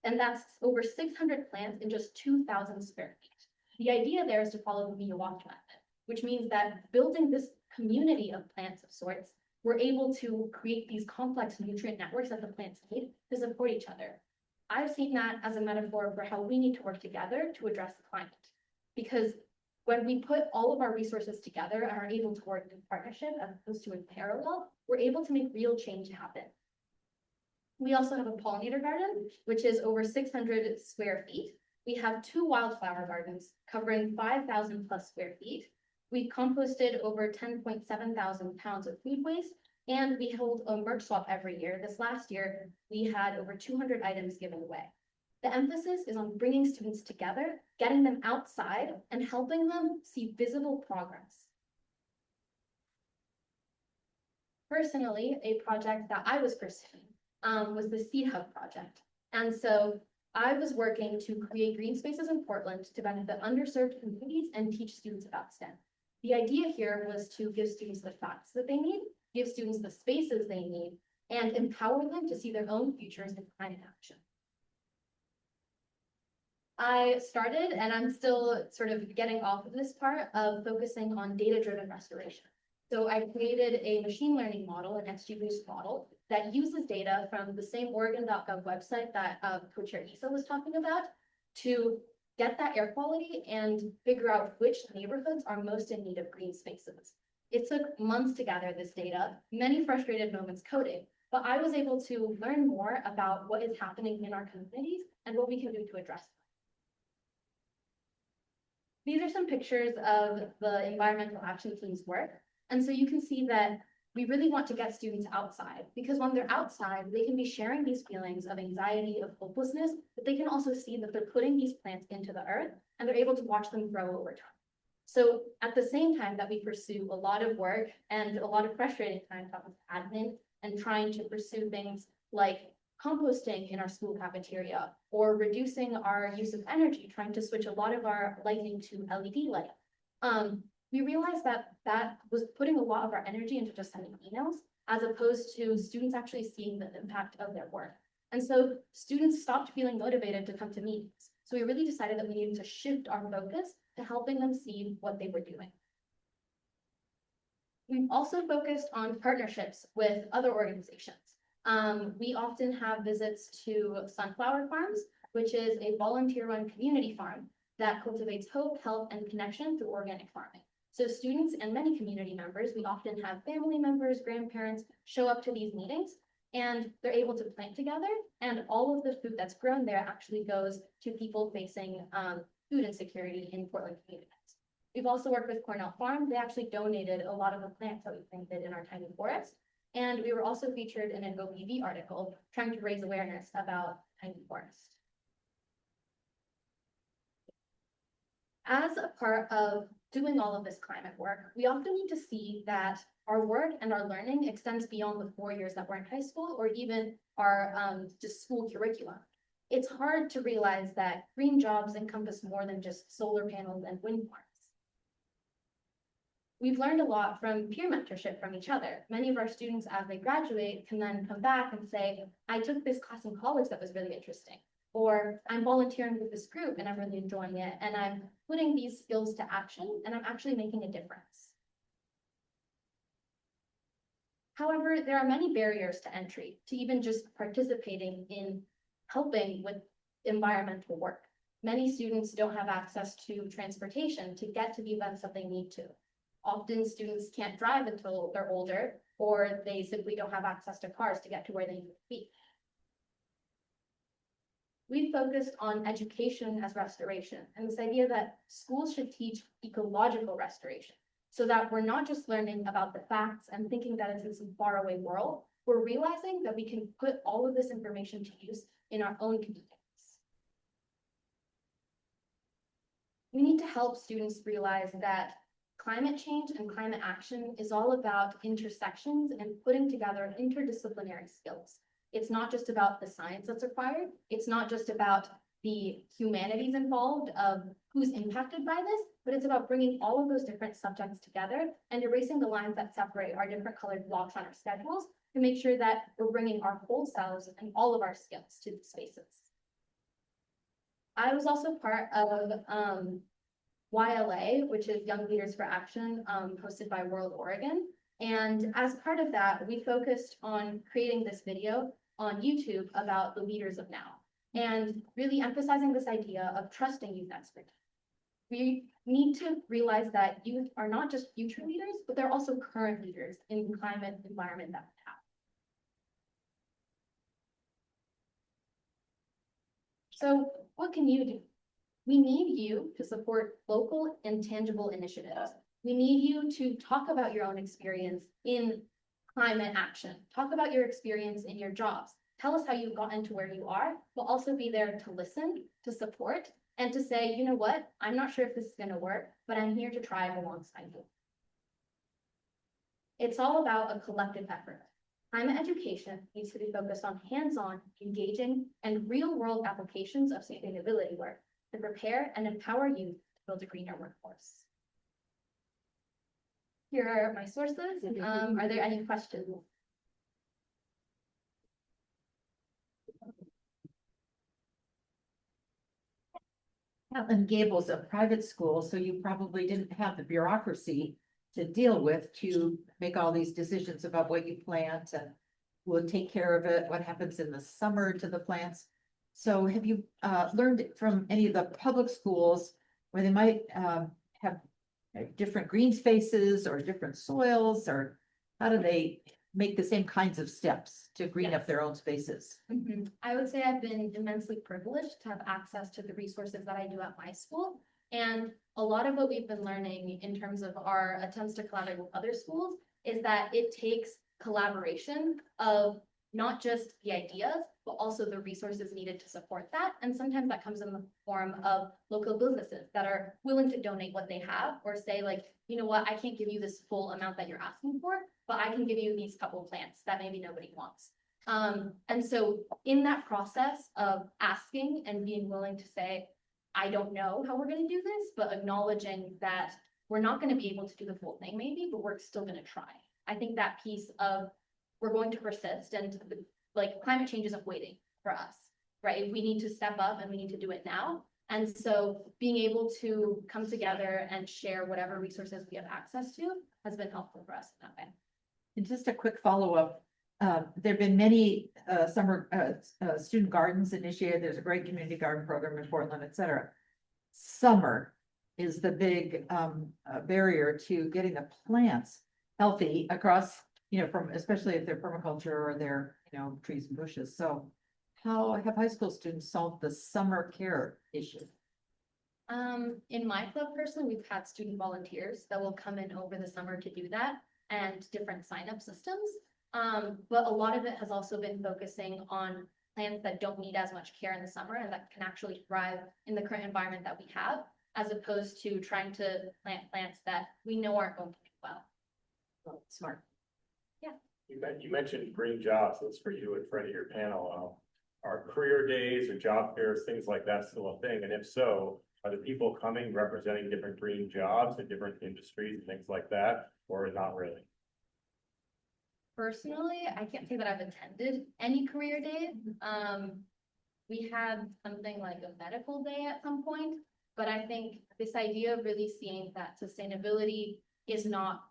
and that's over 600 plants in just 2,000 square feet. The idea there is to follow the Miyawaki method, which means that building this community of plants of sorts, we're able to create these complex nutrient networks that the plants need to support each other. I've seen that as a metaphor for how we need to work together to address the climate. Because when we put all of our resources together and are able to work in partnership as opposed to in parallel, we're able to make real change happen. We also have a pollinator garden, which is over 600 square feet. We have 2 wildflower gardens covering 5,000 plus square feet. We composted over 10.7 thousand pounds of food waste, and we hold a merch swap every year. This last year, we had over 200 items given away. The emphasis is on bringing students together, getting them outside, and helping them see visible progress. Personally, a project that I was pursuing was the Seed Hub project. And so I was working to create green spaces in Portland to benefit underserved communities and teach students about STEM. The idea here was to give students the facts that they need, give students the spaces they need, and empower them to see their own futures in climate action. I started, and I'm still sort of getting off of this part of focusing on data-driven restoration. So I created a machine learning model, an XGBoost model, that uses data from the same Oregon.gov website that Co-Chair Issa was talking about to get that air quality and figure out which neighborhoods are most in need of green spaces. It took months to gather this data, many frustrated moments coding, but I was able to learn more about what is happening in our communities and what we can do to address them. These are some pictures of the environmental action team's work. And so you can see that we really want to get students outside, because when they're outside, they can be sharing these feelings of anxiety, of hopelessness, but they can also see that they're putting these plants into the earth and they're able to watch them grow over time. So at the same time that we pursue a lot of work and a lot of frustrating times with admin and trying to pursue things like composting in our school cafeteria or reducing our use of energy, trying to switch a lot of our lighting to LED lighting. We realized that that was putting a lot of our energy into just sending emails, as opposed to students actually seeing the impact of their work. And so students stopped feeling motivated to come to meetings. So we really decided that we needed to shift our focus to helping them see what they were doing. We've also focused on partnerships with other organizations. We often have visits to Sunflower Farms, which is a volunteer-run community farm that cultivates hope, health, and connection through organic farming. So students and many community members, we often have family members, grandparents show up to these meetings, and they're able to plant together, and all of the food that's grown there actually goes to people facing food insecurity in Portland communities. We've also worked with Cornell Farm. They actually donated a lot of the plants that we planted in our tiny forest. And we were also featured in an OPV article trying to raise awareness about tiny forest. As a part of doing all of this climate work, we often need to see that our work and our learning extends beyond the 4 years that we're in high school or even our just school curriculum. It's hard to realize that green jobs encompass more than just solar panels and wind farms. We've learned a lot from peer mentorship from each other. Many of our students, as they graduate, can then come back and say, I took this class in college that was really interesting. Or I'm volunteering with this group and I'm really enjoying it. And I'm putting these skills to action and I'm actually making a difference. However, there are many barriers to entry to even just participating in helping with environmental work. Many students don't have access to transportation to get to the events that they need to. Often students can't drive until they're older, or they simply don't have access to cars to get to where they need to be. We focused on education as restoration, and this idea that schools should teach ecological restoration, so that we're not just learning about the facts and thinking that it's in some faraway world, we're realizing that we can put all of this information to use in our own communities. We need to help students realize that climate change and climate action is all about intersections and putting together interdisciplinary skills. It's not just about the science that's required. It's not just about the humanities involved of who's impacted by this, but it's about bringing all of those different subjects together and erasing the lines that separate our different colored blocks on our schedules to make sure that we're bringing our whole selves and all of our skills to these spaces. I was also part of YLA, which is Young Leaders for Action, hosted by World Oregon. And as part of that, we focused on creating this video on YouTube about the leaders of now and really emphasizing this idea of trusting youth expertise. We need to realize that youth are not just future leaders, but they're also current leaders in the climate environment that we have. So what can you do? We need you to support local and tangible initiatives. We need you to talk about your own experience in climate action. Talk about your experience in your jobs. Tell us how you got into where you are, but also be there to listen, to support, and to say, you know what, I'm not sure if this is going to work, but I'm here to try alongside you. It's all about a collective effort. Climate education needs to be focused on hands-on, engaging, and real-world applications of sustainability work to prepare and empower youth to build a greener workforce. Here are my sources. Are there any questions? Outland Gables, a private school, so you probably didn't have the bureaucracy to deal with to make all these decisions about what you plant and who will take care of it, what happens in the summer to the plants. So have you learned from any of the public schools where they might have different green spaces or different soils, or how do they make the same kinds of steps to green up their own spaces? I would say I've been immensely privileged to have access to the resources that I do at my school. And a lot of what we've been learning in terms of our attempts to collaborate with other schools is that it takes collaboration of not just the ideas, but also the resources needed to support that. And sometimes that comes in the form of local businesses that are willing to donate what they have, or say like, you know what, I can't give you this full amount that you're asking for, but I can give you these couple plants that maybe nobody wants. And so in that process of asking and being willing to say, I don't know how we're going to do this, but acknowledging that we're not going to be able to do the full thing maybe, but we're still going to try. I think that piece of we're going to persist, and like climate change isn't waiting for us, right? We need to step up and we need to do it now. And so being able to come together and share whatever resources we have access to has been helpful for us in that way. And just a quick follow-up. There've been many summer student gardens initiated. There's a great community garden program in Portland, et cetera. Summer is the big barrier to getting the plants healthy across, you know, from, especially if they're permaculture or they're, you know, trees and bushes. So how have high school students solved the summer care issue? In my club personally, we've had student volunteers that will come in over the summer to do that, and different sign-up systems. But a lot of it has also been focusing on plants that don't need as much care in the summer and that can actually thrive in the current environment that we have, as opposed to trying to plant plants that we know aren't going to do well. Smart. Yeah. You mentioned green jobs. That's for you in front of your panel. Are career days or job fairs, things like that still a thing? And if so, are the people coming representing different green jobs in different industries and things like that, or not really? Personally, I can't say that I've attended any career days. We had something like a medical day at some point, but I think this idea of really seeing that sustainability is not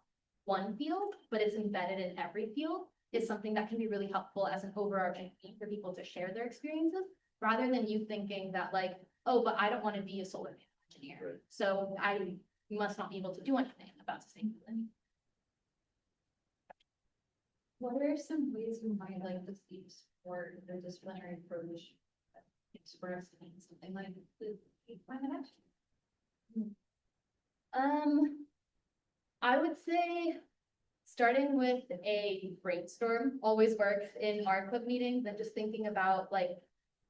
one field, but it's embedded in every field is something that can be really helpful as an overarching theme for people to share their experiences, rather than you thinking that like, oh, but I don't want to be a solar panel engineer. So we must not be able to do anything about sustainability. What are some ways you might like to see support the disciplinary approach expressed in something like the climate action? I would say starting with a brainstorm always works in our club meetings, and just thinking about like,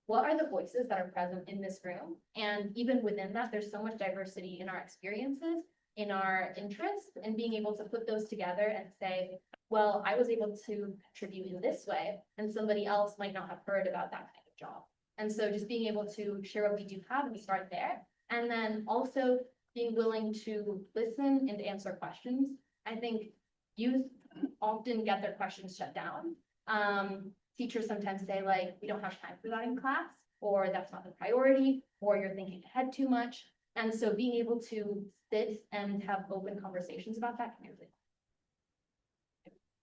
what are the voices that are present in this room? And even within that, there's so much diversity in our experiences, in our interests, and being able to put those together and say, well, I was able to contribute in this way, and somebody else might not have heard about that kind of job. And so just being able to share what we do have and start there. And then also being willing to listen and answer questions. I think youth often get their questions shut down. Teachers sometimes say like, we don't have time for that in class, or that's not the priority, or you're thinking ahead too much. And so being able to sit and have open conversations about that can be really.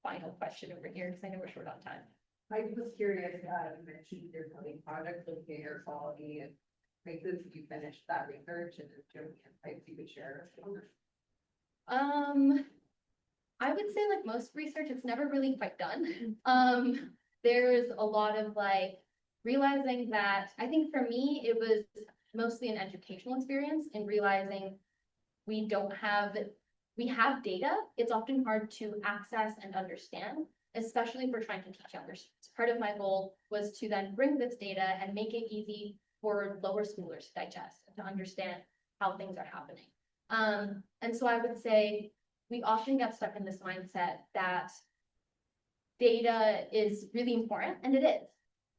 Final question over here, because I know we're short on time. I was curious, you mentioned your coming project looking at air quality and make this, you finished that research and if you have any insights you could share. I would say like most research, it's never really quite done. There's a lot of like realizing that, I think for me, it was mostly an educational experience in realizing we have data. It's often hard to access and understand, especially if we're trying to teach younger students. Part of my goal was to then bring this data and make it easy for lower schoolers to digest and to understand how things are happening. And so I would say we often get stuck in this mindset that data is really important, and it is.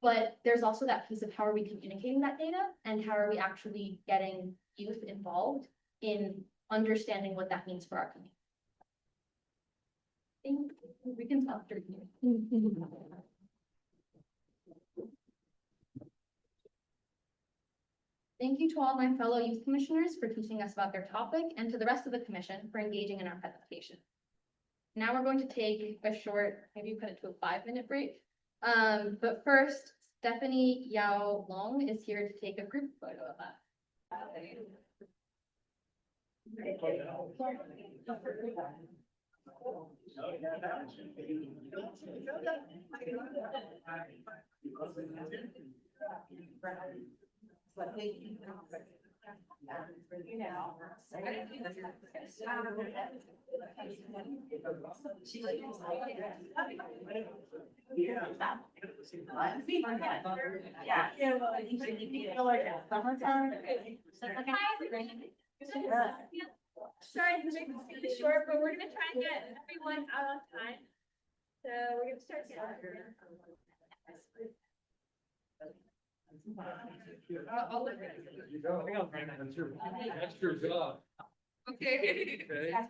But there's also that piece of how are we communicating that data, and how are we actually getting youth involved in understanding what that means for our community. I think we can stop here. Thank you to all my fellow youth commissioners for teaching us about their topic, and to the rest of the commission for engaging in our presentation. Now we're going to take a short, maybe put it to a 5-minute break. But first, Stephanie Yao Long is here to take a group photo of us. Sorry to make this really short, but we're gonna try and get everyone out on time. So we're gonna start. Extra job. Okay.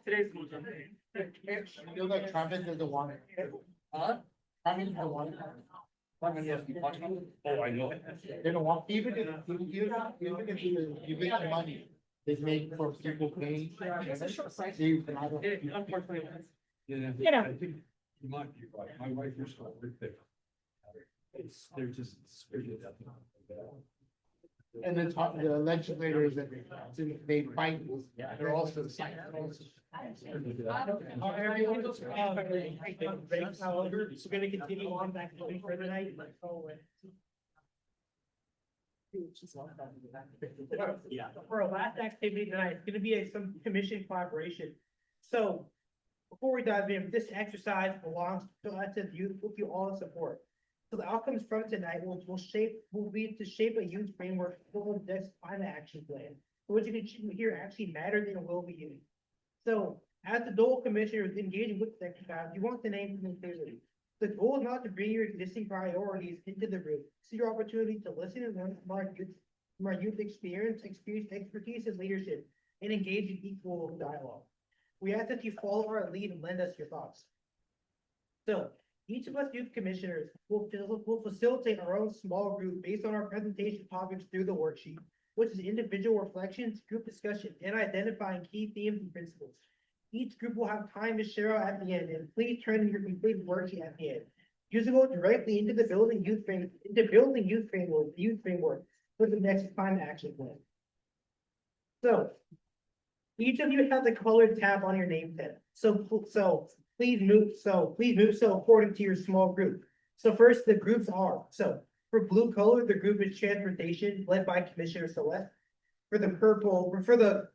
Today's. You know that Travis doesn't want it. Huh? Travis doesn't want it. Oh, I know. They don't want, even if you make the money, they make for people paying. Unfortunately. You know. I think you might be right. My wife used to live there. They're just scared to death. And the legislators that they fight. They're also the same. We're gonna continue on back for the night. Yeah. For our last activity tonight, it's gonna be some commission collaboration. So before we dive in, this exercise belongs to us as youth with you all in support. So the outcomes from tonight will be to shape a youth framework for the next climate action plan. What you can hear actually matters and will be used. So as the Dole Commissioner is engaging with the exercise, you want the name from clearly. The goal is not to bring your existing priorities into the room. See your opportunity to listen and learn from our youth experience, expertise, and leadership, and engage in equal dialogue. We ask that you follow our lead and lend us your thoughts. So each of us youth commissioners will facilitate our own small group based on our presentation topics through the worksheet, which is individual reflections, group discussion, and identifying key themes and principles. Each group will have time to share at the end, and please turn in your completed worksheet at the end. Use it go directly into the building youth framework for the next climate action plan. So Each of you have the colored tab on your name tag. Please move so according to your small group. So first, the groups are, so for blue color, the group is transportation led by Commissioner Celeste. For the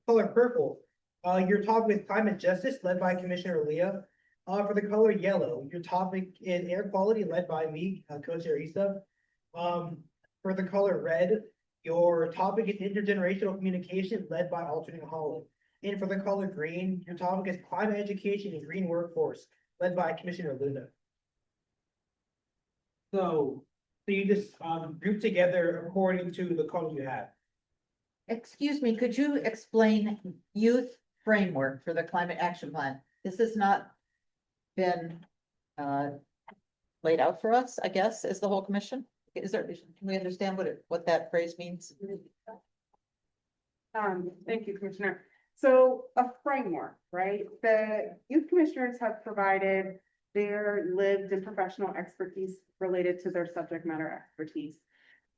color purple, your topic is climate justice led by Commissioner Leah. For the color yellow, your topic is air quality led by me, Co-Chair Issa. For the color red, your topic is intergenerational communication led by alternate Holland. And for the color green, your topic is climate education and green workforce led by Commissioner Luna. So you just group together according to the color you have. Excuse me, could you explain youth framework for the climate action plan? This has not been laid out for us, I guess, as the whole commission. Can we understand what that phrase means? Thank you, Commissioner. So a framework, right? The youth commissioners have provided their lived and professional expertise related to their subject matter expertise.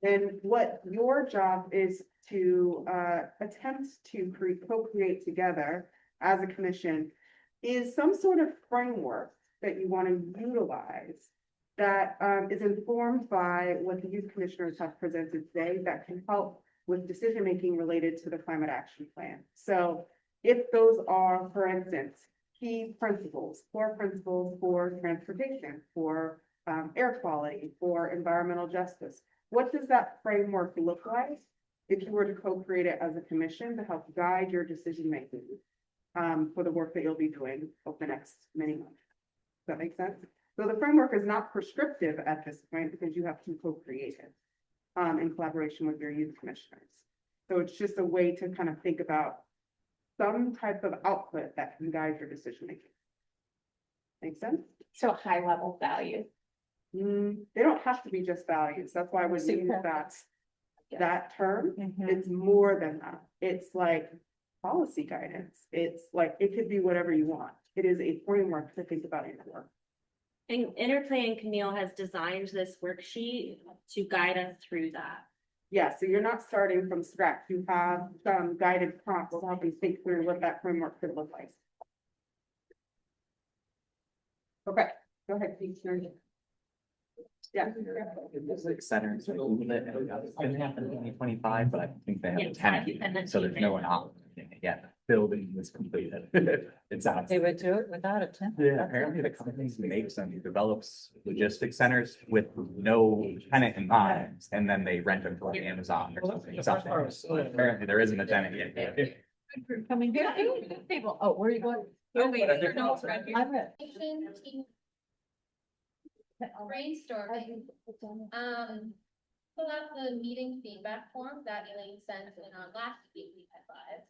And what your job is to attempt to co-create together as a commission is some sort of framework that you want to utilize that is informed by what the youth commissioners have presented today that can help with decision-making related to the climate action plan. So if those are, for instance, key principles, core principles for transportation, for air quality, for environmental justice, what does that framework look like if you were to co-create it as a commission to help guide your decision-making for the work that you'll be doing over the next many months? Does that make sense? So the framework is not prescriptive at this point because you have to co-create it in collaboration with your youth commissioners. So it's just a way to kind of think about some type of output that can guide your decision making. Make sense? So high level values. They don't have to be just values. That's why I would use that term. It's more than that. It's like policy guidance. It's like, it could be whatever you want. It is a framework to think about your work. And Interplay and Camille has designed this worksheet to guide us through that. Yeah, so you're not starting from scratch. You have some guided prompts to help you think through what that framework could look like. Okay, go ahead, please. Yeah. It's like centers. It's gonna happen in 2025, but I think they have a tenant, so there's no one out yet. Building was completed. It's out. They would do it without a tenant. Yeah, apparently the company makes and develops logistics centers with no tenant in mind, and then they rent them to like Amazon or something. So apparently there isn't a tenant yet. Coming here, table. Oh, where are you going? Oh, wait, I'm your notes ready. Brainstorming. Fill out the meeting feedback form that Elaine sent in our last meeting we had live.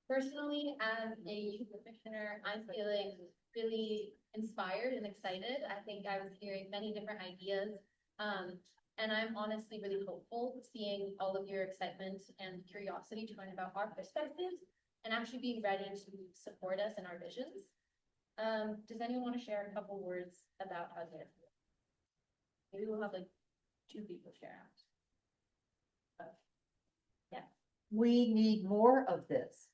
Personally, as a youth commissioner, I'm feeling really inspired and excited. I think I was hearing many different ideas. And I'm honestly really hopeful seeing all of your excitement and curiosity to learn about our perspectives and actually being ready to support us in our visions. Does anyone want to share a couple words about how they're feeling? Maybe we'll have like 2 people share out. Yeah. We need more of this.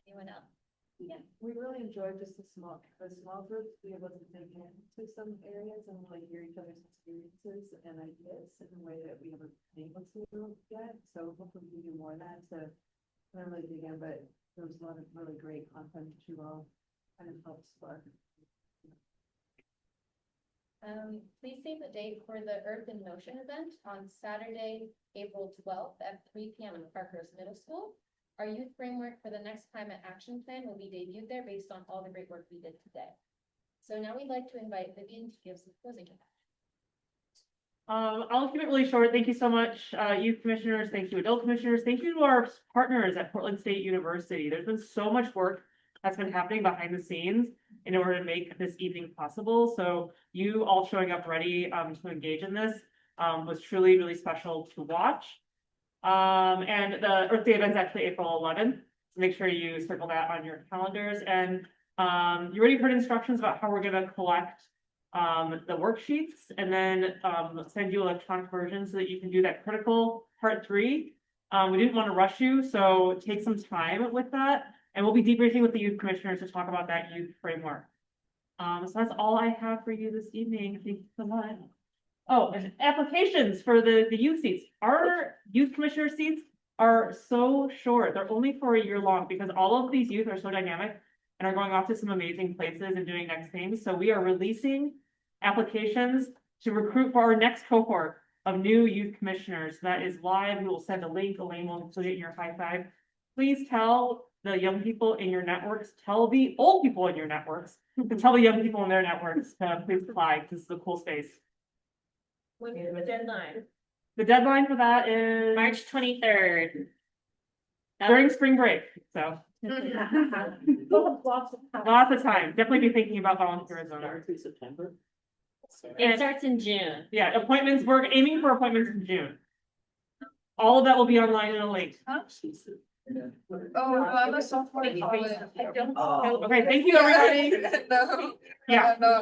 Anyone else? Yeah, we really enjoyed just the small groups, be able to dig into some areas and really hear each other's experiences and ideas in a way that we haven't been able to yet. So hopefully we do more of that to really dig in, but there was a lot of really great content that you all kind of helped spark. Please save the date for the Earth in Motion event on Saturday, April 12th at 3 p.m. in Parkhurst Middle School. Our youth framework for the next climate action plan will be debuted there based on all the great work we did today. So now we'd like to invite Vivian to give some closing comments. I'll keep it really short. Thank you so much, youth commissioners. Thank you, adult commissioners. Thank you to our partners at Portland State University. There's been so much work that's been happening behind the scenes in order to make this evening possible. So you all showing up ready to engage in this was truly really special to watch. And the Earth Day event is actually April 11th. So make sure you circle that on your calendars. And you already heard instructions about how we're going to collect the worksheets and then send you electronic versions so that you can do that critical part 3 We didn't want to rush you, so take some time with that. And we'll be debriefing with the youth commissioners to talk about that youth framework. So that's all I have for you this evening. Thank you so much. Oh, and applications for the youth seats. Our youth commissioner seats are so short. They're only for a year long because all of these youth are so dynamic and are going off to some amazing places and doing next things. So we are releasing applications to recruit for our next cohort of new youth commissioners. That is live. We will send a link. Elaine will include it in your high five. Please tell the young people in your networks, tell the old people in your networks, and tell the young people in their networks to please apply, because this is a cool space. When is the deadline? The deadline for that is March 23rd. during spring break, so lots of time. Definitely be thinking about volunteerism. Through September. It starts in June. Yeah, appointments, we're aiming for appointments in June. All of that will be online in a link. Oh, I'm a sophomore in college. Okay, thank you, everybody. No, Yeah. no,